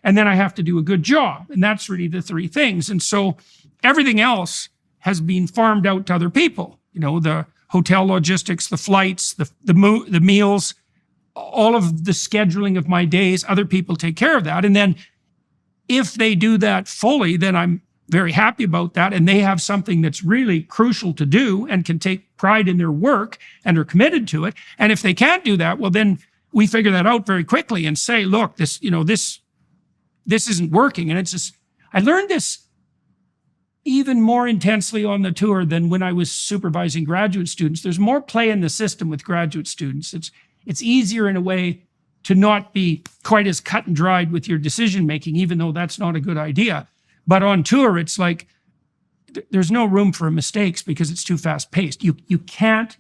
And then I have to do a good job. And that's really the three things. And so everything else has been farmed out to other people. You know, the hotel logistics, the flights, the meals, all of the scheduling of my days, other people take care of that. And then if they do that fully, then I'm very happy about that. And they have something that's really crucial to do and can take pride in their work and are committed to it. And if they can't do that, well, then we figure that out very quickly and say, look, this isn't working. And it's just, I learned this even more intensely on the tour than when I was supervising graduate students. There's more play in the system with graduate students. It's easier in a way to not be quite as cut and dried with your decision making, even though that's not a good idea. But on tour, it's like there's no room for mistakes because it's too fast paced. You can't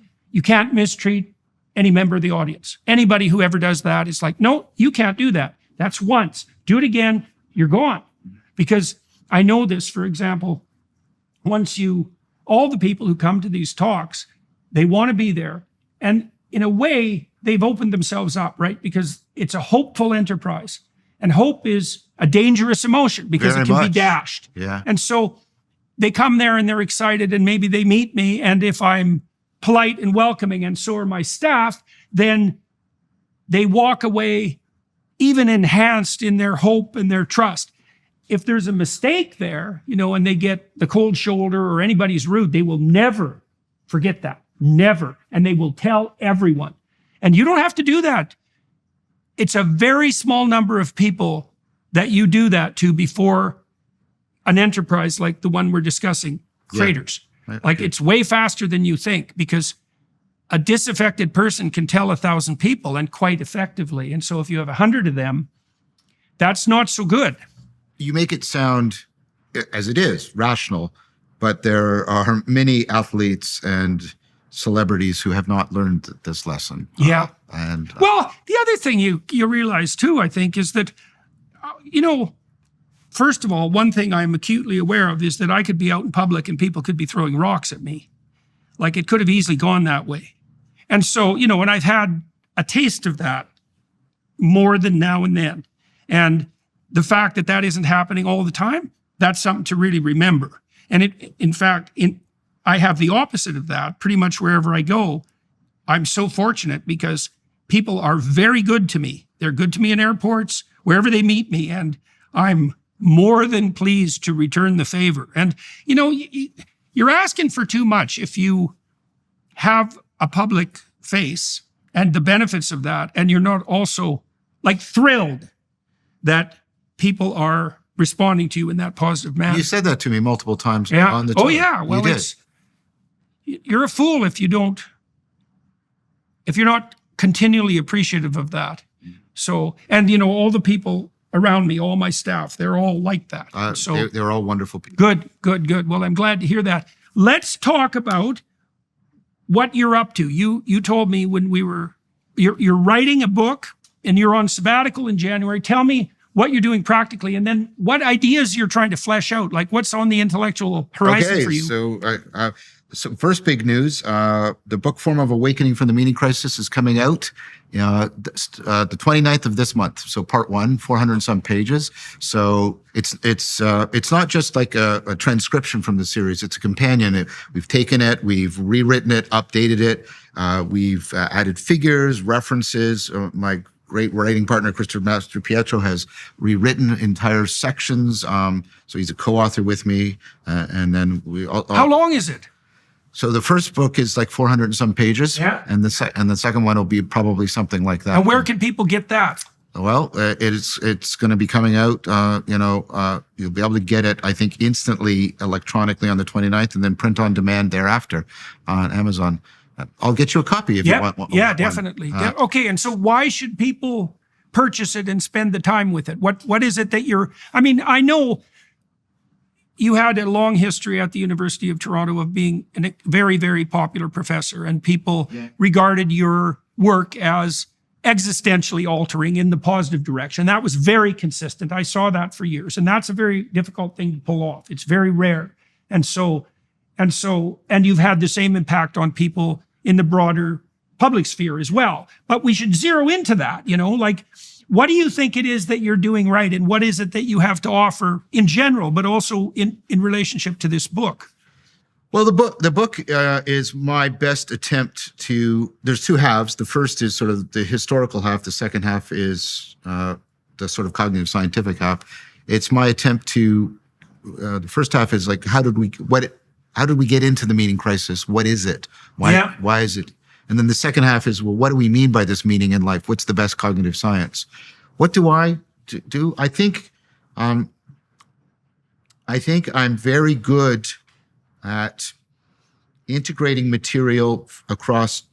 mistreat any member of the audience. Anybody who ever does that is like, no, you can't do that. That's once. Do it again, you're gone. Because I know this, for example, all the people who come to these talks, they want to be there. And in a way, they've opened themselves up, right? Because it's a hopeful enterprise. And hope is a dangerous emotion because it can be dashed. Yeah. And so they come there and they're excited, and maybe they meet me. And if I'm polite and welcoming, and so are my staff, then they walk away even enhanced in their hope and their trust. If there's a mistake there, and they get the cold shoulder or anybody's rude, they will never forget that. Never. And they will tell everyone. And you don't have to do that. It's a very small number of people that you do that to before an enterprise like the one we're discussing craters. Yeah. Like it's way faster than you think, because a disaffected person can tell 1,000 people and quite effectively. And so if you have 100 of them, that's not so good. You make it sound, as it is, rational, but there are many athletes and celebrities who have not learned this lesson. Yeah. Well, the other thing you realize too, I think, is that, first of all, one thing I'm acutely aware of is that I could be out in public and people could be throwing rocks at me. Like it could have easily gone that way. And so, and I've had a taste of that more than now and then. And the fact that that isn't happening all the time, that's something to really remember. And in fact, I have the opposite of that pretty much wherever I go. I'm so fortunate because people are very good to me. They're good to me in airports, wherever they meet me. And I'm more than pleased to return the favor. And, you're asking for too much if you have a public face and the benefits of that, and you're not also like thrilled that people are responding to you in that positive manner. You said that to me multiple times Yeah. on the tour. Oh yeah. Well, you're a fool if you're not continually appreciative of that. So, and all the people around me, all my staff, they're all like that. So they're all wonderful people. Good. Well, I'm glad to hear that. Let's talk about what you're up to. You told me when you're writing a book and you're on sabbatical in January. Tell me what you're doing practically, and then what ideas you're trying to flesh out. Like what's on the intellectual horizon for you? So first big news, the book Form of Awakening from the Meaning Crisis is coming out the 29th of this month. So part 1, 400 and some pages. So it's not just like a transcription from the series. It's a companion. We've taken it, we've rewritten it, updated it. We've added figures, references. My great writing partner, Christopher Master Pietro, has rewritten entire sections. So he's a co-author with me. And then How long is it? So the first book is like 400 and some pages. Yeah. And the second one will be probably something like that. And where can people get that? Well, it's going to be coming out. You'll be able to get it, I think, instantly electronically on the 29th, and then print on demand thereafter on Amazon. I'll get you a copy if you want one. Yeah, definitely. Okay, and so why should people purchase it and spend the time with it? What is it that I know you had a long history at the University of Toronto of being a very, very popular professor, and people regarded your work as existentially altering in the positive direction. That was very consistent. I saw that for years, and that's a very difficult thing to pull off. It's very rare. And you've had the same impact on people in the broader public sphere as well. But we should zero into that, what do you think it is that you're doing right? And what is it that you have to offer in general, but also in relationship to this book? Well, the book is my best attempt there's two halves. The first is sort of the historical half. The second half is the sort of cognitive scientific half. It's my attempt the first half is like, how did we get into the meaning crisis? What is it? Why is it? And then the second half is, well, what do we mean by this meaning in life? What's the best cognitive science? What do I do? I think I'm very good at integrating material across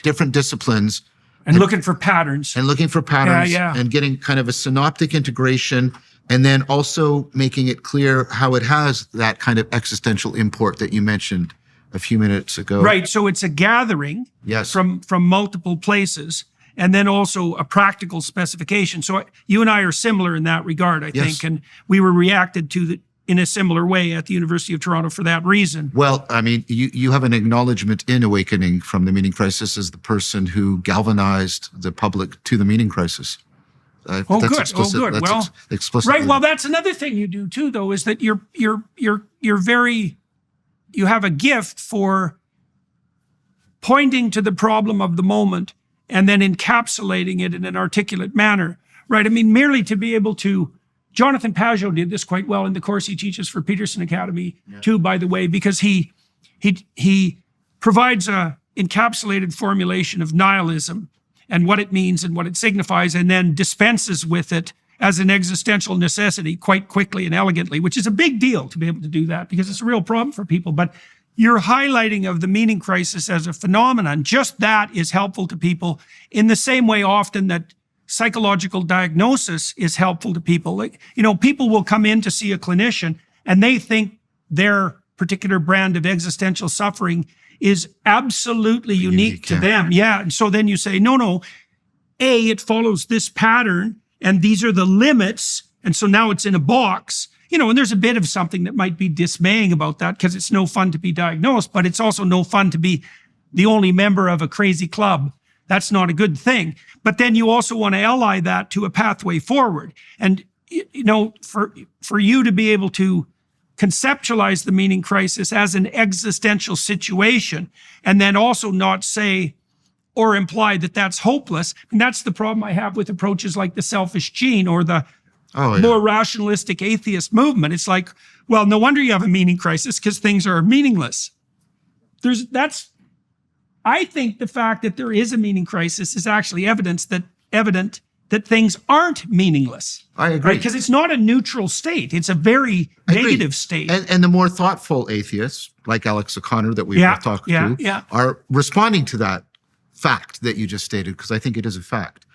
different disciplines. And looking for patterns. And getting kind of a synoptic integration, and then also making it clear how it has that kind of existential import that you mentioned a few minutes ago. Right. So it's a gathering from multiple places, and then also a practical specification. So you and I are similar in that regard, I think, and we were reacted to in a similar way at the University of Toronto for that reason. Well, I mean, you have an acknowledgement in Awakening from the Meaning Crisis as the person who galvanized the public to the meaning crisis. Good. Explicit. Well, explicit. Right. Well, that's another thing you do too, though, is that you have a gift for pointing to the problem of the moment and then encapsulating it in an articulate manner, right? I mean, merely to be able to, Jonathan Pajot did this quite well in the course he teaches for Peterson Academy too, by the way, because he provides a encapsulated formulation of nihilism and what it means and what it signifies, and then dispenses with it as an existential necessity quite quickly and elegantly, which is a big deal to be able to do that because it's a real problem for people. But your highlighting of the meaning crisis as a phenomenon, just that is helpful to people in the same way often that psychological diagnosis is helpful to people. Like, people will come in to see a clinician and they think their particular brand of existential suffering is absolutely unique to them. Yeah. And so then you say, no, it follows this pattern and these are the limits. And so now it's in a box. And there's a bit of something that might be dismaying about that because it's no fun to be diagnosed, but it's also no fun to be the only member of a crazy club. That's not a good thing. But then you also want to ally that to a pathway forward. And, for you to be able to conceptualize the meaning crisis as an existential situation and then also not say or imply that that's hopeless. And that's the problem I have with approaches like the selfish gene or the more rationalistic atheist movement. It's like, well, no wonder you have a meaning crisis because things are meaningless. I think the fact that there is a meaning crisis is actually evident that things aren't meaningless. I agree. Because it's not a neutral state. It's a very negative state. And the more thoughtful atheists, like Alex O'Connor that we've talked to, are responding to that fact that you just stated, because I think it is a fact.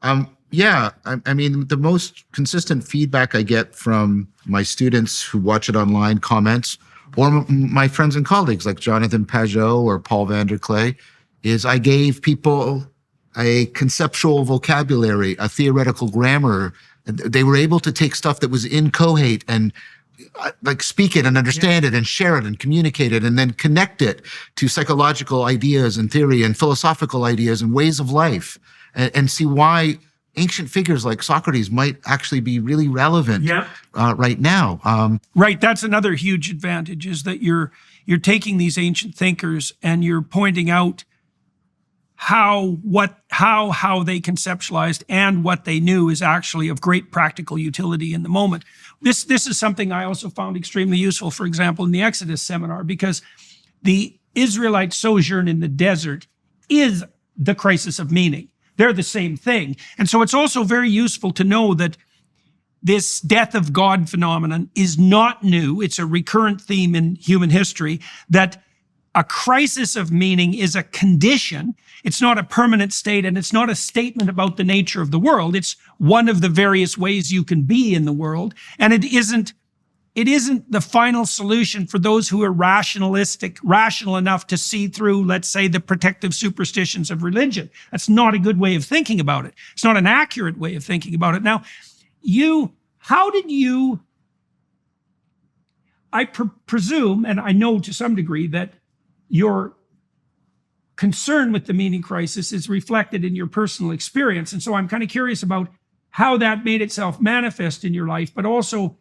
I mean, the most consistent feedback I get from my students who watch it online, comments, or my friends and colleagues like Jonathan Pajot or Paul Vanderklay, is I gave people a conceptual vocabulary, a theoretical grammar. They were able to take stuff that was inchoate and speak it and understand it and share it and communicate it and then connect it to psychological ideas and theory and philosophical ideas and ways of life and see why ancient figures like Socrates might actually be really relevant right now. Right. That's another huge advantage, is that you're taking these ancient thinkers and you're pointing out how they conceptualized and what they knew is actually of great practical utility in the moment. This is something I also found extremely useful, for example, in the Exodus seminar, because the Israelite sojourn in the desert is the crisis of meaning. They're the same thing. And so it's also very useful to know that this death of God phenomenon is not new. It's a recurrent theme in human history, that a crisis of meaning is a condition. It's not a permanent state, and it's not a statement about the nature of the world. It's one of the various ways you can be in the world. And it isn't the final solution for those who are rational enough to see through, let's say, the protective superstitions of religion. That's not a good way of thinking about it. It's not an accurate way of thinking about it. Now, I presume, and I know to some degree, that your concern with the meaning crisis is reflected in your personal experience. And so I'm kind of curious about how that made itself manifest in your life, but also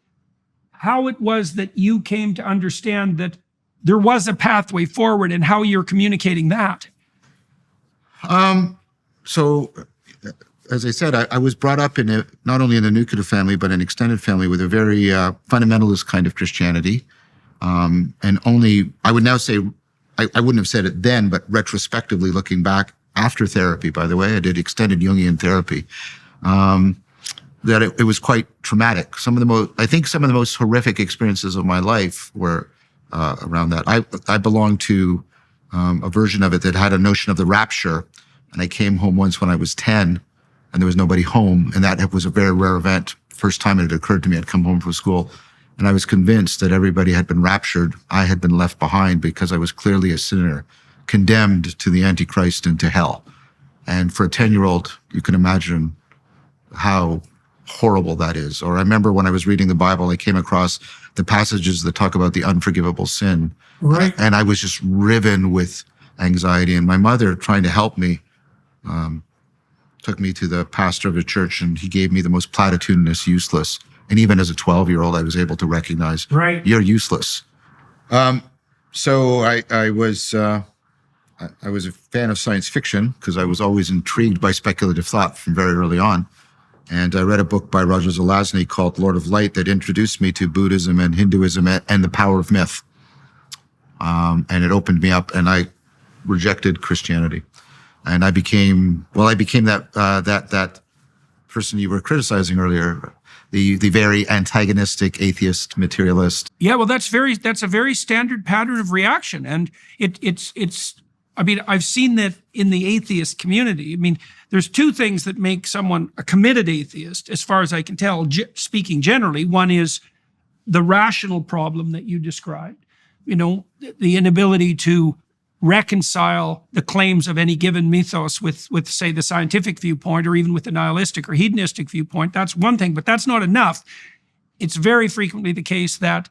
how it was that you came to understand that there was a pathway forward and how you're communicating that. So, as I said, I was brought up in not only in a nuclear family, but an extended family with a very fundamentalist kind of Christianity. And only, I would now say, I wouldn't have said it then, but retrospectively looking back after therapy, by the way, I did extended Jungian therapy, that it was quite traumatic. I think some of the most horrific experiences of my life were around that. I belonged to a version of it that had a notion of the rapture. And I came home once when I was 10 and there was nobody home. And that was a very rare event. First time it had occurred to me, I'd come home from school. And I was convinced that everybody had been raptured. I had been left behind because I was clearly a sinner, condemned to the Antichrist and to hell. And for a 10-year-old, you can imagine how horrible that is. Or I remember when I was reading the Bible, I came across the passages that talk about the unforgivable sin. Right. And I was just riven with anxiety. And my mother, trying to help me, took me to the pastor of a church, and he gave me the most platitudinous, useless. And even as a 12-year-old, I was able to recognize, you're useless. So I was a fan of science fiction because I was always intrigued by speculative thought from very early on. And I read a book by Roger Zelazny called Lord of Light that introduced me to Buddhism and Hinduism and the power of myth. And it opened me up, and I rejected Christianity. And I became that person you were criticizing earlier, the very antagonistic atheist materialist. Yeah, well, that's a very standard pattern of reaction, and it's. I mean, I've seen that in the atheist community. I mean, there's two things that make someone a committed atheist, as far as I can tell. Speaking generally, one is the rational problem that you described. You know, the inability to reconcile the claims of any given mythos with say the scientific viewpoint, or even with the nihilistic or hedonistic viewpoint. That's one thing, but that's not enough. It's very frequently the case that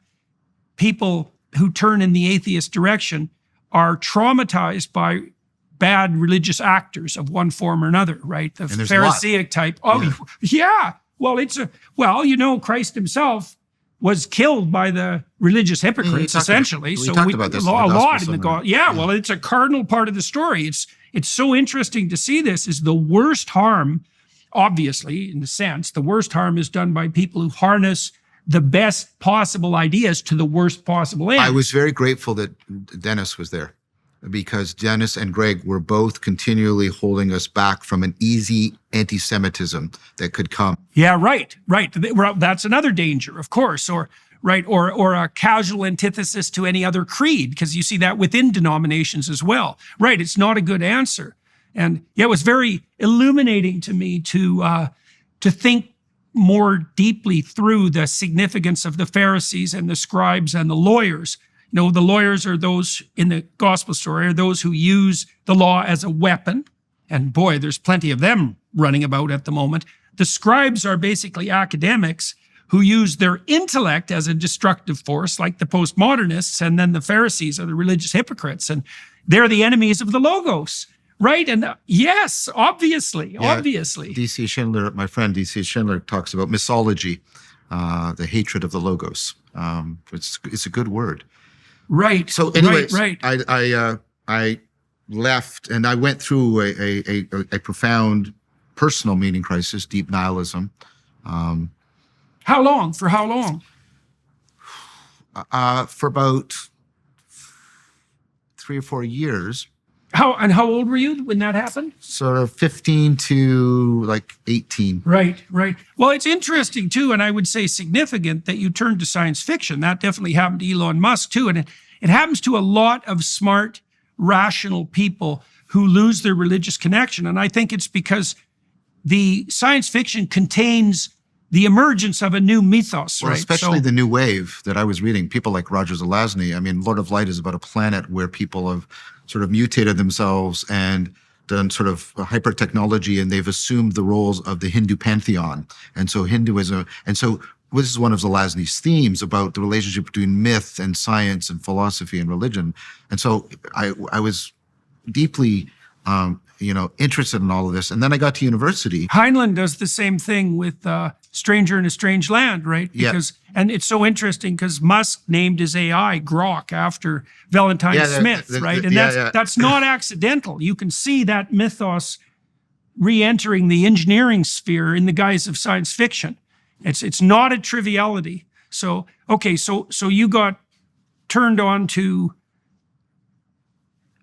people who turn in the atheist direction are traumatized by bad religious actors of one form or another, right? The Pharisaic type. Oh, yeah. Well, you know, Christ himself was killed by the religious hypocrites, essentially. We talked about this a lot in the gospel. Yeah, well, it's a cardinal part of the story. It's so interesting to see this. Is the worst harm, obviously, in a sense, the worst harm is done by people who harness the best possible ideas to the worst possible end. I was very grateful that Dennis was there, because Dennis and Greg were both continually holding us back from an easy anti-Semitism that could come. Yeah, right. That's another danger, of course, or a casual antithesis to any other creed, because you see that within denominations as well. Right, it's not a good answer. And yeah, it was very illuminating to me to think more deeply through the significance of the Pharisees and the scribes and the lawyers. You know, the lawyers are those in the gospel story, are those who use the law as a weapon. And boy, there's plenty of them running about at the moment. The scribes are basically academics who use their intellect as a destructive force, like the postmodernists. And then the Pharisees are the religious hypocrites, and they're the enemies of the logos. Right. And yes, obviously. D.C. Schindler, my friend D.C. Schindler, talks about misology, the hatred of the logos. It's a good word. Right. So anyways, right. I left, and I went through a profound personal meaning crisis, deep nihilism. How long? For how long? For about 3 or 4 years. How old were you when that happened? Sort of 15 to like 18. Right. Well, it's interesting too, and I would say significant, that you turned to science fiction. That definitely happened to Elon Musk too, and it happens to a lot of smart, rational people who lose their religious connection. And I think it's because the science fiction contains the emergence of a new mythos, well, right? Especially the new wave that I was reading, people like Roger Zelazny. I mean, Lord of Light is about a planet where people have sort of mutated themselves and done sort of hyper technology, and they've assumed the roles of the Hindu pantheon. And so Hinduism, and so this is one of Zelazny's themes about the relationship between myth and science and philosophy and religion. And so I was deeply, interested in all of this. And then I got to university. Heinlein does the same thing with Stranger in a Strange Land, right? And it's so interesting because Musk named his AI Grok after Valentine Smith, right? And that's not accidental. You can see that mythos re-entering the engineering sphere in the guise of science fiction. It's not a triviality. So you got turned on to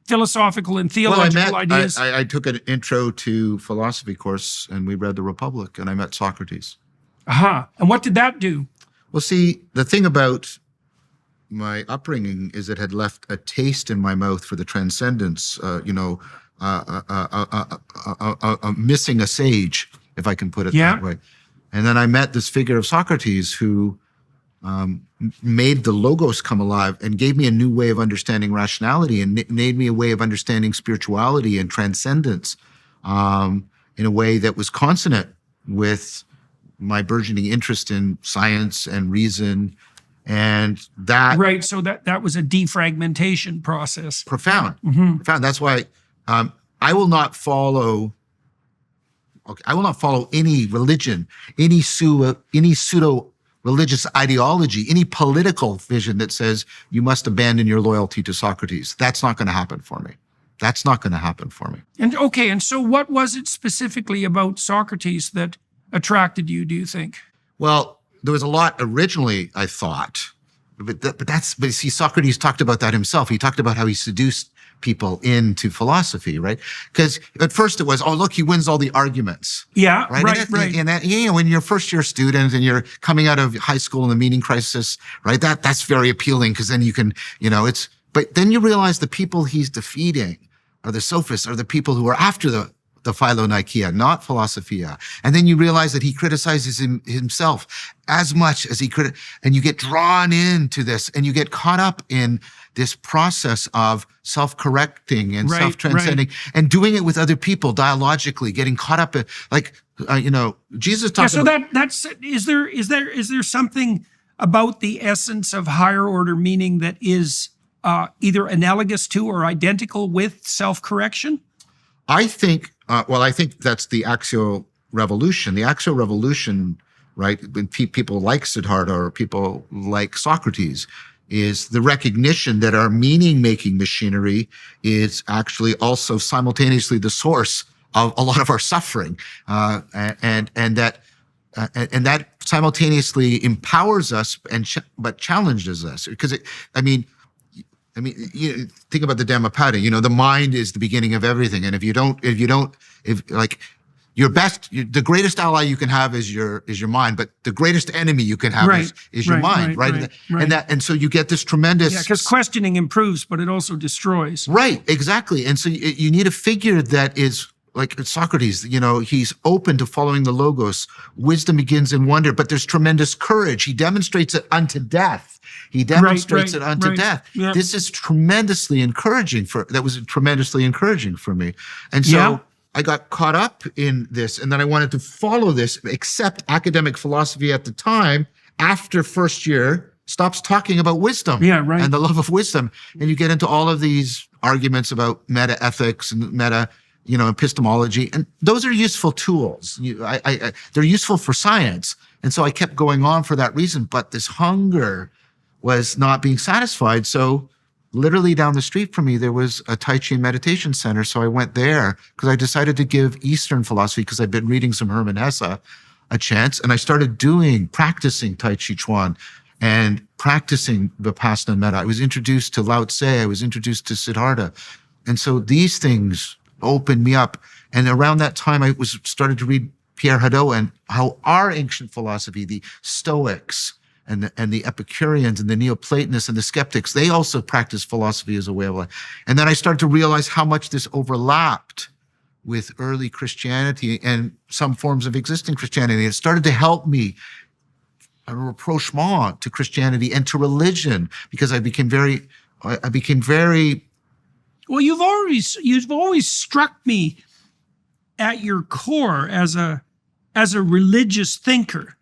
philosophical and theological ideas. I took an intro to philosophy course, and we read The Republic, and I met Socrates. And what did that do? Well, see, the thing about my upbringing is it had left a taste in my mouth for the transcendence, missing a sage, if I can put it that way. And then I met this figure of Socrates who made the logos come alive and gave me a new way of understanding rationality, and made me a way of understanding spirituality and transcendence in a way that was consonant with my burgeoning interest in science and reason. And that... Right, so that was a defragmentation process. Profound. Profound. That's why I will not follow any religion, any pseudo religious ideology, any political vision that says you must abandon your loyalty to Socrates. That's not going to happen for me. And so what was it specifically about Socrates that attracted you, do you think? Well, there was a lot originally, I thought, but see, Socrates talked about that himself. He talked about how he seduced people into philosophy, right? Because at first it was, oh, look, he wins all the arguments. Yeah, Right. right. And that, when you're a first year student and you're coming out of high school in the meaning crisis, right? That's very appealing because then you can, but then you realize the people he's defeating are the sophists, are the people who are after the Philonikeia, not philosophia. And then you realize that he criticizes himself as much as and you get drawn into this and you get caught up in this process of self-correcting and self-transcending and doing it with other people dialogically, getting caught up in, Jesus talks about. That's, is there something about the essence of higher order meaning that is either analogous to or identical with self-correction? I think that's the axial revolution. The axial revolution, right, when people like Siddhartha or people like Socrates, is the recognition that our meaning-making machinery is actually also simultaneously the source of a lot of our suffering, and that simultaneously empowers us but challenges us because think about the Dhammapada. The mind is the beginning of everything, and the greatest ally you can have is your mind, but the greatest enemy you can have is your mind, right? And so you get this tremendous. Yeah, because questioning improves, but it also destroys. Right, exactly. And so you need a figure that is like Socrates. He's open to following the logos. Wisdom begins in wonder, but there's tremendous courage. He demonstrates it unto death. He demonstrates it unto death. Yeah. This is tremendously encouraging for me. And so I got caught up in this, and then I wanted to follow this, accept academic philosophy at the time after first year stops talking about wisdom and the love of wisdom. And you get into all of these arguments about meta ethics and meta, epistemology. And those are useful tools. They're useful for science. And so I kept going on for that reason. But this hunger was not being satisfied. So literally down the street from me, there was a Tai Chi meditation center. So I went there because I decided to give Eastern philosophy, because I'd been reading some Hermann Hesse, a chance. And I started practicing Tai Chi Chuan and practicing Vipassana and Metta. I was introduced to Lao Tse. I was introduced to Siddhartha. And so these things opened me up. And around that time, I started to read Pierre Hadot and how our ancient philosophy, the Stoics, and the Epicureans and the Neoplatonists and the skeptics, they also practiced philosophy as a way of life. And then I started to realize how much this overlapped with early Christianity and some forms of existing Christianity. It started to help me a rapprochement to Christianity and to religion, because I became very. Well, you've always struck me at your core as a religious thinker.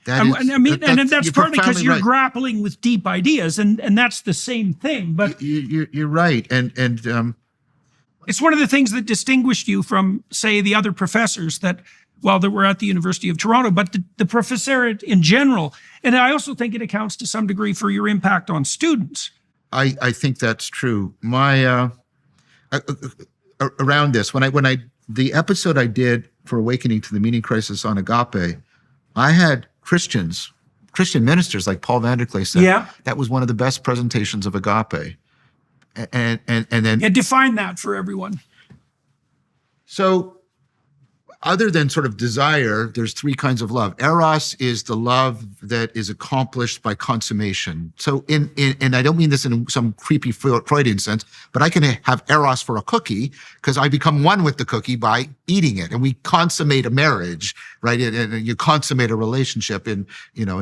That's partly because you're grappling with deep ideas, and that's the same thing. But you're right, and it's one of the things that distinguished you from, say, the other professors that were at the University of Toronto, but the professoriate in general. And I also think it accounts to some degree for your impact on students. I think that's true. My around this, the episode I did for Awakening to the Meaning Crisis on Agape, I had Christian ministers like Paul Vanderklay said, that was one of the best presentations of Agape. And then define that for everyone. So other than sort of desire, there's three kinds of love. Eros is the love that is accomplished by consummation. So and I don't mean this in some creepy Freudian sense, but I can have Eros for a cookie because I become one with the cookie by eating it. And we consummate a marriage, right? And you consummate a relationship in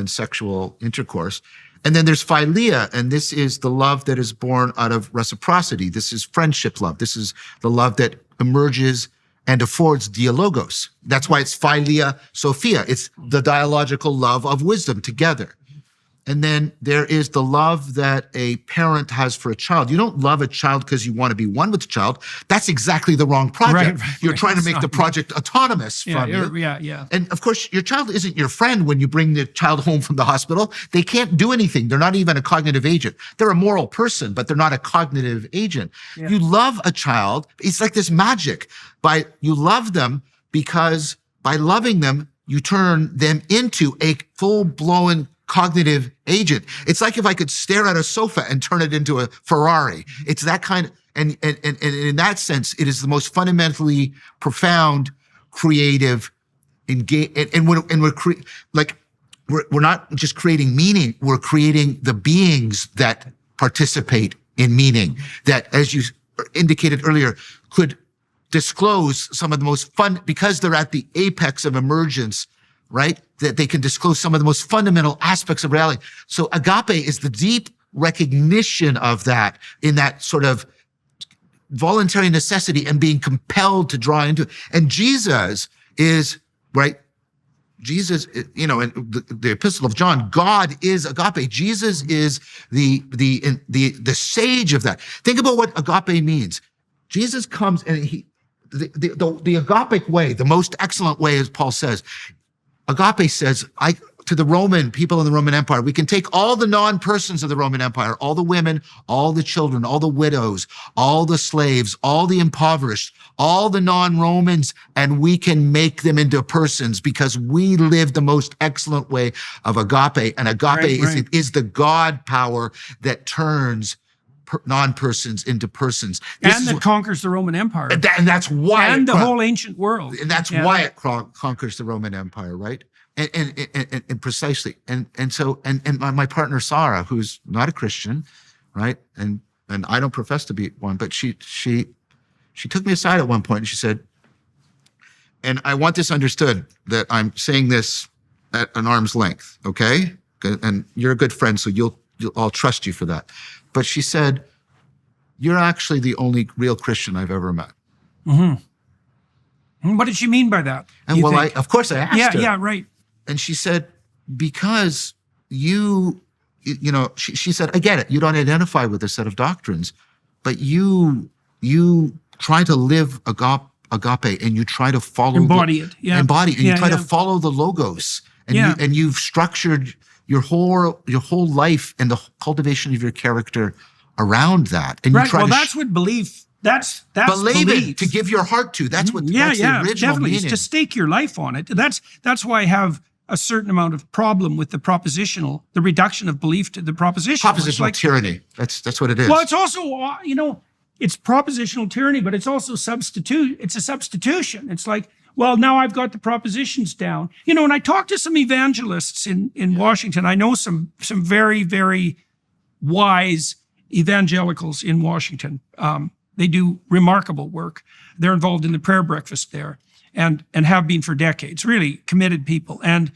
sexual intercourse. And then there's philia, and this is the love that is born out of reciprocity. This is friendship love. This is the love that emerges and affords dialogos. That's why it's philia sophia. It's the dialogical love of wisdom together. And then there is the love that a parent has for a child. You don't love a child because you want to be one with the child. That's exactly the wrong project. You're trying to make the project autonomous from you. Yeah. And of course, your child isn't your friend when you bring the child home from the hospital. They can't do anything. They're not even a cognitive agent. They're a moral person, but they're not a cognitive agent. Yeah. You love a child. It's like this magic. You love them because by loving them, you turn them into a full-blown cognitive agent. It's like if I could stare at a sofa and turn it into a Ferrari. It's that kind of, And in that sense, it is the most fundamentally profound, creative, we're not just creating meaning, we're creating the beings that participate in meaning, that, as you indicated earlier, could disclose some of the most fun, because they're at the apex of emergence, right? That they can disclose some of the most fundamental aspects of reality. So agape is the deep recognition of that, in that sort of voluntary necessity and being compelled to draw into it. And Jesus is, right? Jesus, in the Epistle of John, God is agape. Jesus is the sage of that. Think about what agape means. Jesus comes and the agapic way, the most excellent way, as Paul says, agape says, to the Roman people in the Roman Empire, we can take all the non-persons of the Roman Empire, all the women, all the children, all the widows, all the slaves, all the impoverished, all the non-Romans, and we can make them into persons, because we live the most excellent way of agape. And agape is the God power that turns non-persons into persons. Conquers the Roman Empire. And that's why. And the whole ancient world. And that's why it conquers the Roman Empire, right? And precisely. And so my partner, Sarah, who's not a Christian, right? And I don't profess to be one, but she took me aside at one point and she said, and I want this understood, that I'm saying this at an arm's length, okay? And you're a good friend, so I'll trust you for that. But she said, you're actually the only real Christian I've ever met. Mm-hmm. What did she mean by that? And of course I asked her. Yeah, right. And she said, because she said, I get it. You don't identify with a set of doctrines, but you try to live agape, and you try to follow embody it. Yeah. Embody, and you try to follow the logos, and you've structured your whole life and the cultivation of your character around that. And you try that's what belief. That's belief, to give your heart to. That's what. That's the original definitely. meaning. It's to stake your life on it. That's why I have a certain amount of problem with the propositional, the reduction of belief to the propositional. Propositional tyranny. That's what it is. Well, it's also, it's propositional tyranny, but it's also it's a substitution. It's like, well, now I've got the propositions down. And I talked to some evangelists in Washington. I know some very, very wise evangelicals in Washington. They do remarkable work. They're involved in the prayer breakfast there and have been for decades, really committed people. And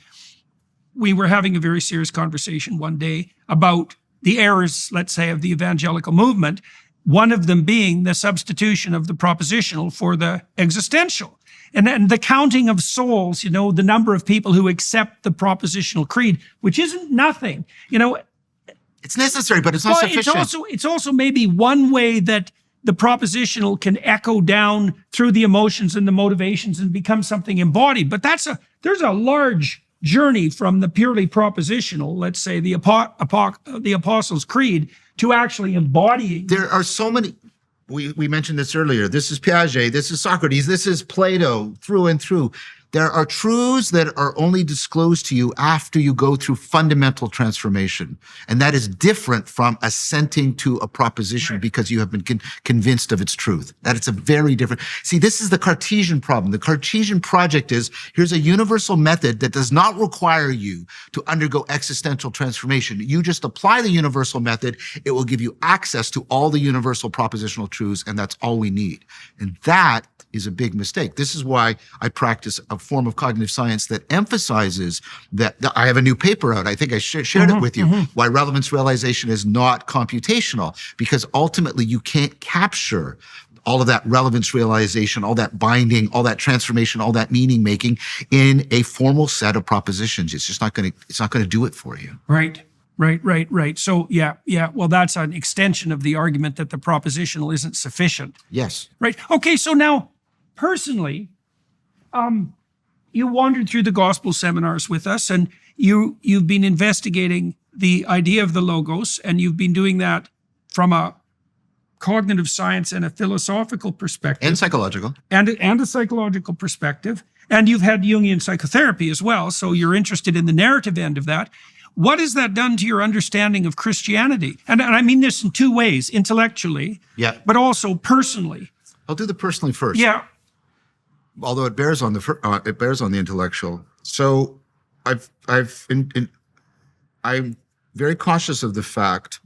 we were having a very serious conversation one day about the errors, let's say, of the evangelical movement, one of them being the substitution of the propositional for the existential. And then the counting of souls, the number of people who accept the propositional creed, which isn't nothing. It's necessary, but it's not sufficient. It's also maybe one way that the propositional can echo down through the emotions and the motivations and become something embodied. But there's a large journey from the purely propositional, let's say the Apostles' Creed, to actually embodying. There are so many. We mentioned this earlier. This is Piaget. This is Socrates. This is Plato, through and through. There are truths that are only disclosed to you after you go through fundamental transformation. And that is different from assenting to a proposition because you have been convinced of its truth. That it's a very different. See, this is the Cartesian problem. The Cartesian project is, here's a universal method that does not require you to undergo existential transformation. You just apply the universal method. It will give you access to all the universal propositional truths, and that's all we need. And that is a big mistake. This is why I practice a form of cognitive science that emphasizes that. I have a new paper out. I think I shared it with you. Why relevance realization is not computational, because ultimately you can't capture all of that relevance realization, all that binding, all that transformation, all that meaning making in a formal set of propositions. It's just not going to do it for you. Right. So yeah. Well, that's an extension of the argument that the propositional isn't sufficient. Yes. Right. Okay. So now, personally, you wandered through the gospel seminars with us, and you've been investigating the idea of the logos, and you've been doing that from a cognitive science and a philosophical perspective, and psychological, and a psychological perspective. And you've had Jungian psychotherapy as well, so you're interested in the narrative end of that. what has that done to your understanding of Christianity? And I mean this in two ways, intellectually, but also personally. I'll do the personally first. Yeah. Although it bears on the intellectual. So I'm very cautious of the fact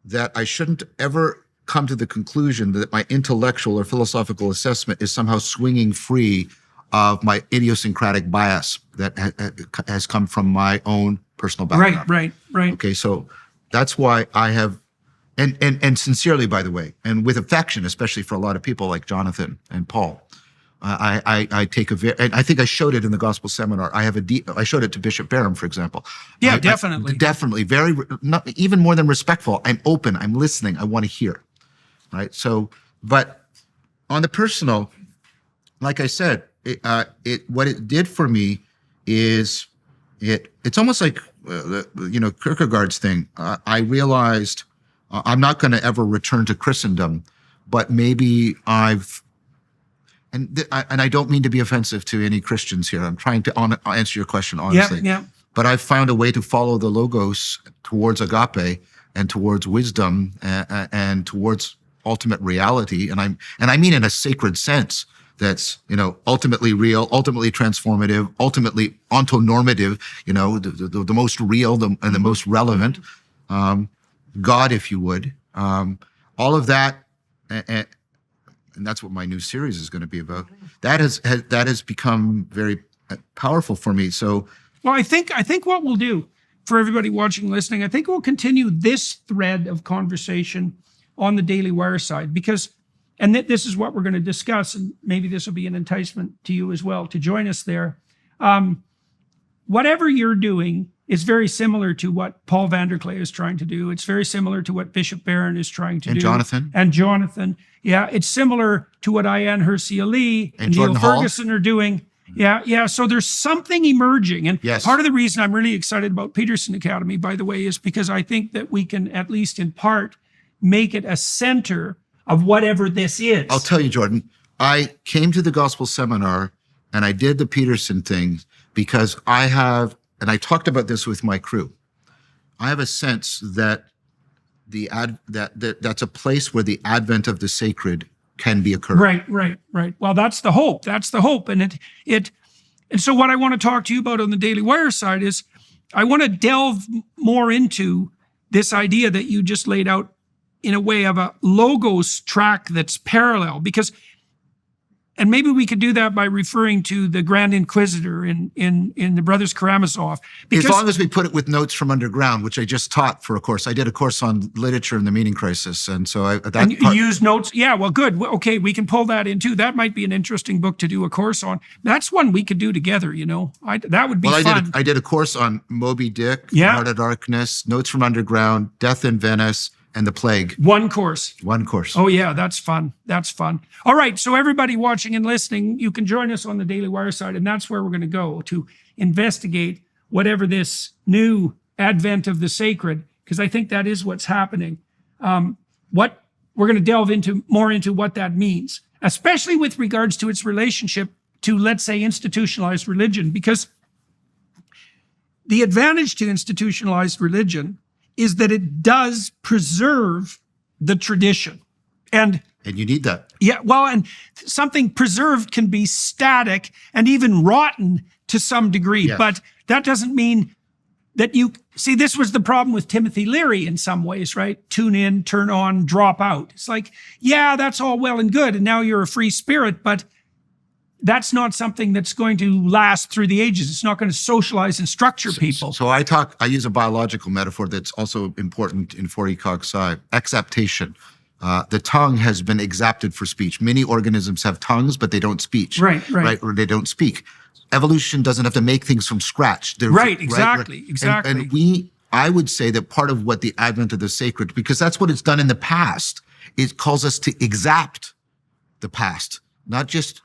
that I shouldn't ever come to the conclusion that my intellectual or philosophical assessment is somehow swinging free of my idiosyncratic bias that has come from my own personal background. Right. Okay, so that's why I have, and sincerely, by the way, and with affection, especially for a lot of people like Jonathan and Paul, I take and I think I showed it in the gospel seminar. I showed it to Bishop Barham, for example. Yeah, definitely. Definitely. Not even more than respectful. I'm open. I'm listening. I want to hear. Right. So, but on the personal, like I said, what it did for me is it's almost like, Kierkegaard's thing. I realized I'm not going to ever return to Christendom, but maybe and I don't mean to be offensive to any Christians here. I'm trying to answer your question honestly. Yeah. But I've found a way to follow the logos towards agape and towards wisdom and towards ultimate reality. And I mean in a sacred sense that's, ultimately real, ultimately transformative, ultimately ontonormative, the most real and the most relevant, God, if you would. All of that, and that's what my new series is going to be about. That has become very powerful for me. So, well, I think what we'll do for everybody watching, listening, I think we'll continue this thread of conversation on the Daily Wire side because, and this is what we're going to discuss, and maybe this will be an enticement to you as well to join us there. Whatever you're doing is very similar to what Paul Vanderklay is trying to do. It's very similar to what Bishop Barron is trying to do. And Jonathan. Yeah, it's similar to what Ayaan Hirsi Ali and Neil Ferguson are doing. Yeah. So there's something emerging. And part of the reason I'm really excited about Peterson Academy, by the way, is because I think that we can, at least in part, make it a center of whatever this is. I'll tell you, Jordan, I came to the gospel seminar and I did the Peterson thing because and I talked about this with my crew. I have a sense that that's a place where the advent of the sacred can be occurring. Right. Well, that's the hope. And and so what I want to talk to you about on the Daily Wire side is I want to delve more into this idea that you just laid out in a way of a logos track that's parallel, because, and maybe we could do that by referring to the Grand Inquisitor in the Brothers Karamazov. As long as we put it with notes from underground, which I just taught for a course. I did a course on literature and the meaning crisis. And so you use notes. Yeah, well, good. Okay, we can pull that in too. That might be an interesting book to do a course on. That's one we could do together, that would be fun. I did a course on Moby Dick, Heart of Darkness, Notes from Underground, Death in Venice, and the Plague. One course. Oh, yeah, that's fun. All right, so everybody watching and listening, you can join us on the Daily Wire side, and that's where we're going to go to investigate whatever this new advent of the sacred, because I think that is what's happening. What we're going to delve more into what that means, especially with regards to its relationship to, let's say, institutionalized religion, because the advantage to institutionalized religion is that it does preserve the tradition. And you need that. Yeah, well, and something preserved can be static and even rotten to some degree, but that doesn't mean that this was the problem with Timothy Leary in some ways, right? Tune in, turn on, drop out. It's like, yeah, that's all well and good, and now you're a free spirit, but that's not something that's going to last through the ages. It's not going to socialize and structure people. So I use a biological metaphor that's also important in 4E Cog Sci, exaptation. The tongue has been exapted for speech. Many organisms have tongues, but they don't speak. Right? Or they don't speak. Evolution doesn't have to make things from scratch. Exactly. And I would say that part of what the advent of the sacred, because that's what it's done in the past, it calls us to exact the past. Not just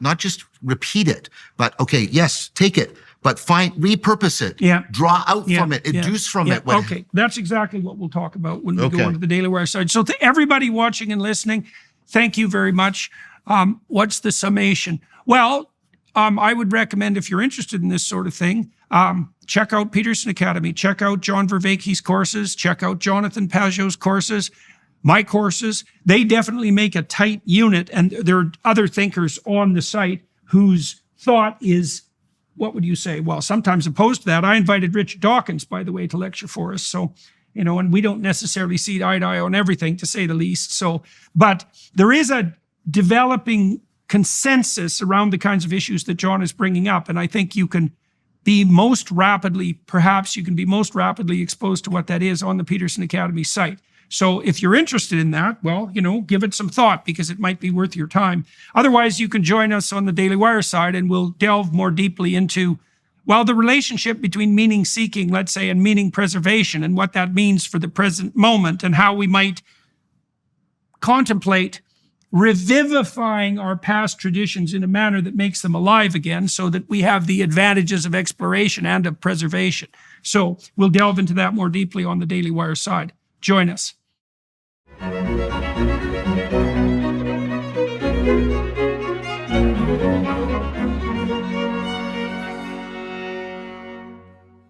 repeat it, but okay, yes, take it, but repurpose it. Yeah. Draw out from it, induce from it. Okay, that's exactly what we'll talk about when we go onto the Daily Wire side. So to everybody watching and listening, thank you very much. What's the summation? Well, I would recommend, if you're interested in this sort of thing, Check out Peterson Academy. Check out John Vervaeke's courses. Check out Jonathan Pageau's courses. My courses. They definitely make a tight unit, and there are other thinkers on the site whose thought is, what would you say? Well, sometimes opposed to that. I invited Richard Dawkins, by the way, to lecture for us. So, and we don't necessarily see eye to eye on everything, to say the least. So, but there is a developing consensus around the kinds of issues that John is bringing up. And I think you can be most rapidly exposed to what that is on the Peterson Academy site. So if you're interested in that, well, give it some thought, because it might be worth your time. Otherwise, you can join us on the Daily Wire side, and we'll delve more deeply into, well, the relationship between meaning seeking, let's say, and meaning preservation, and what that means for the present moment, and how we might contemplate revivifying our past traditions in a manner that makes them alive again, so that we have the advantages of exploration and of preservation. So we'll delve into that more deeply on the Daily Wire side. Join us.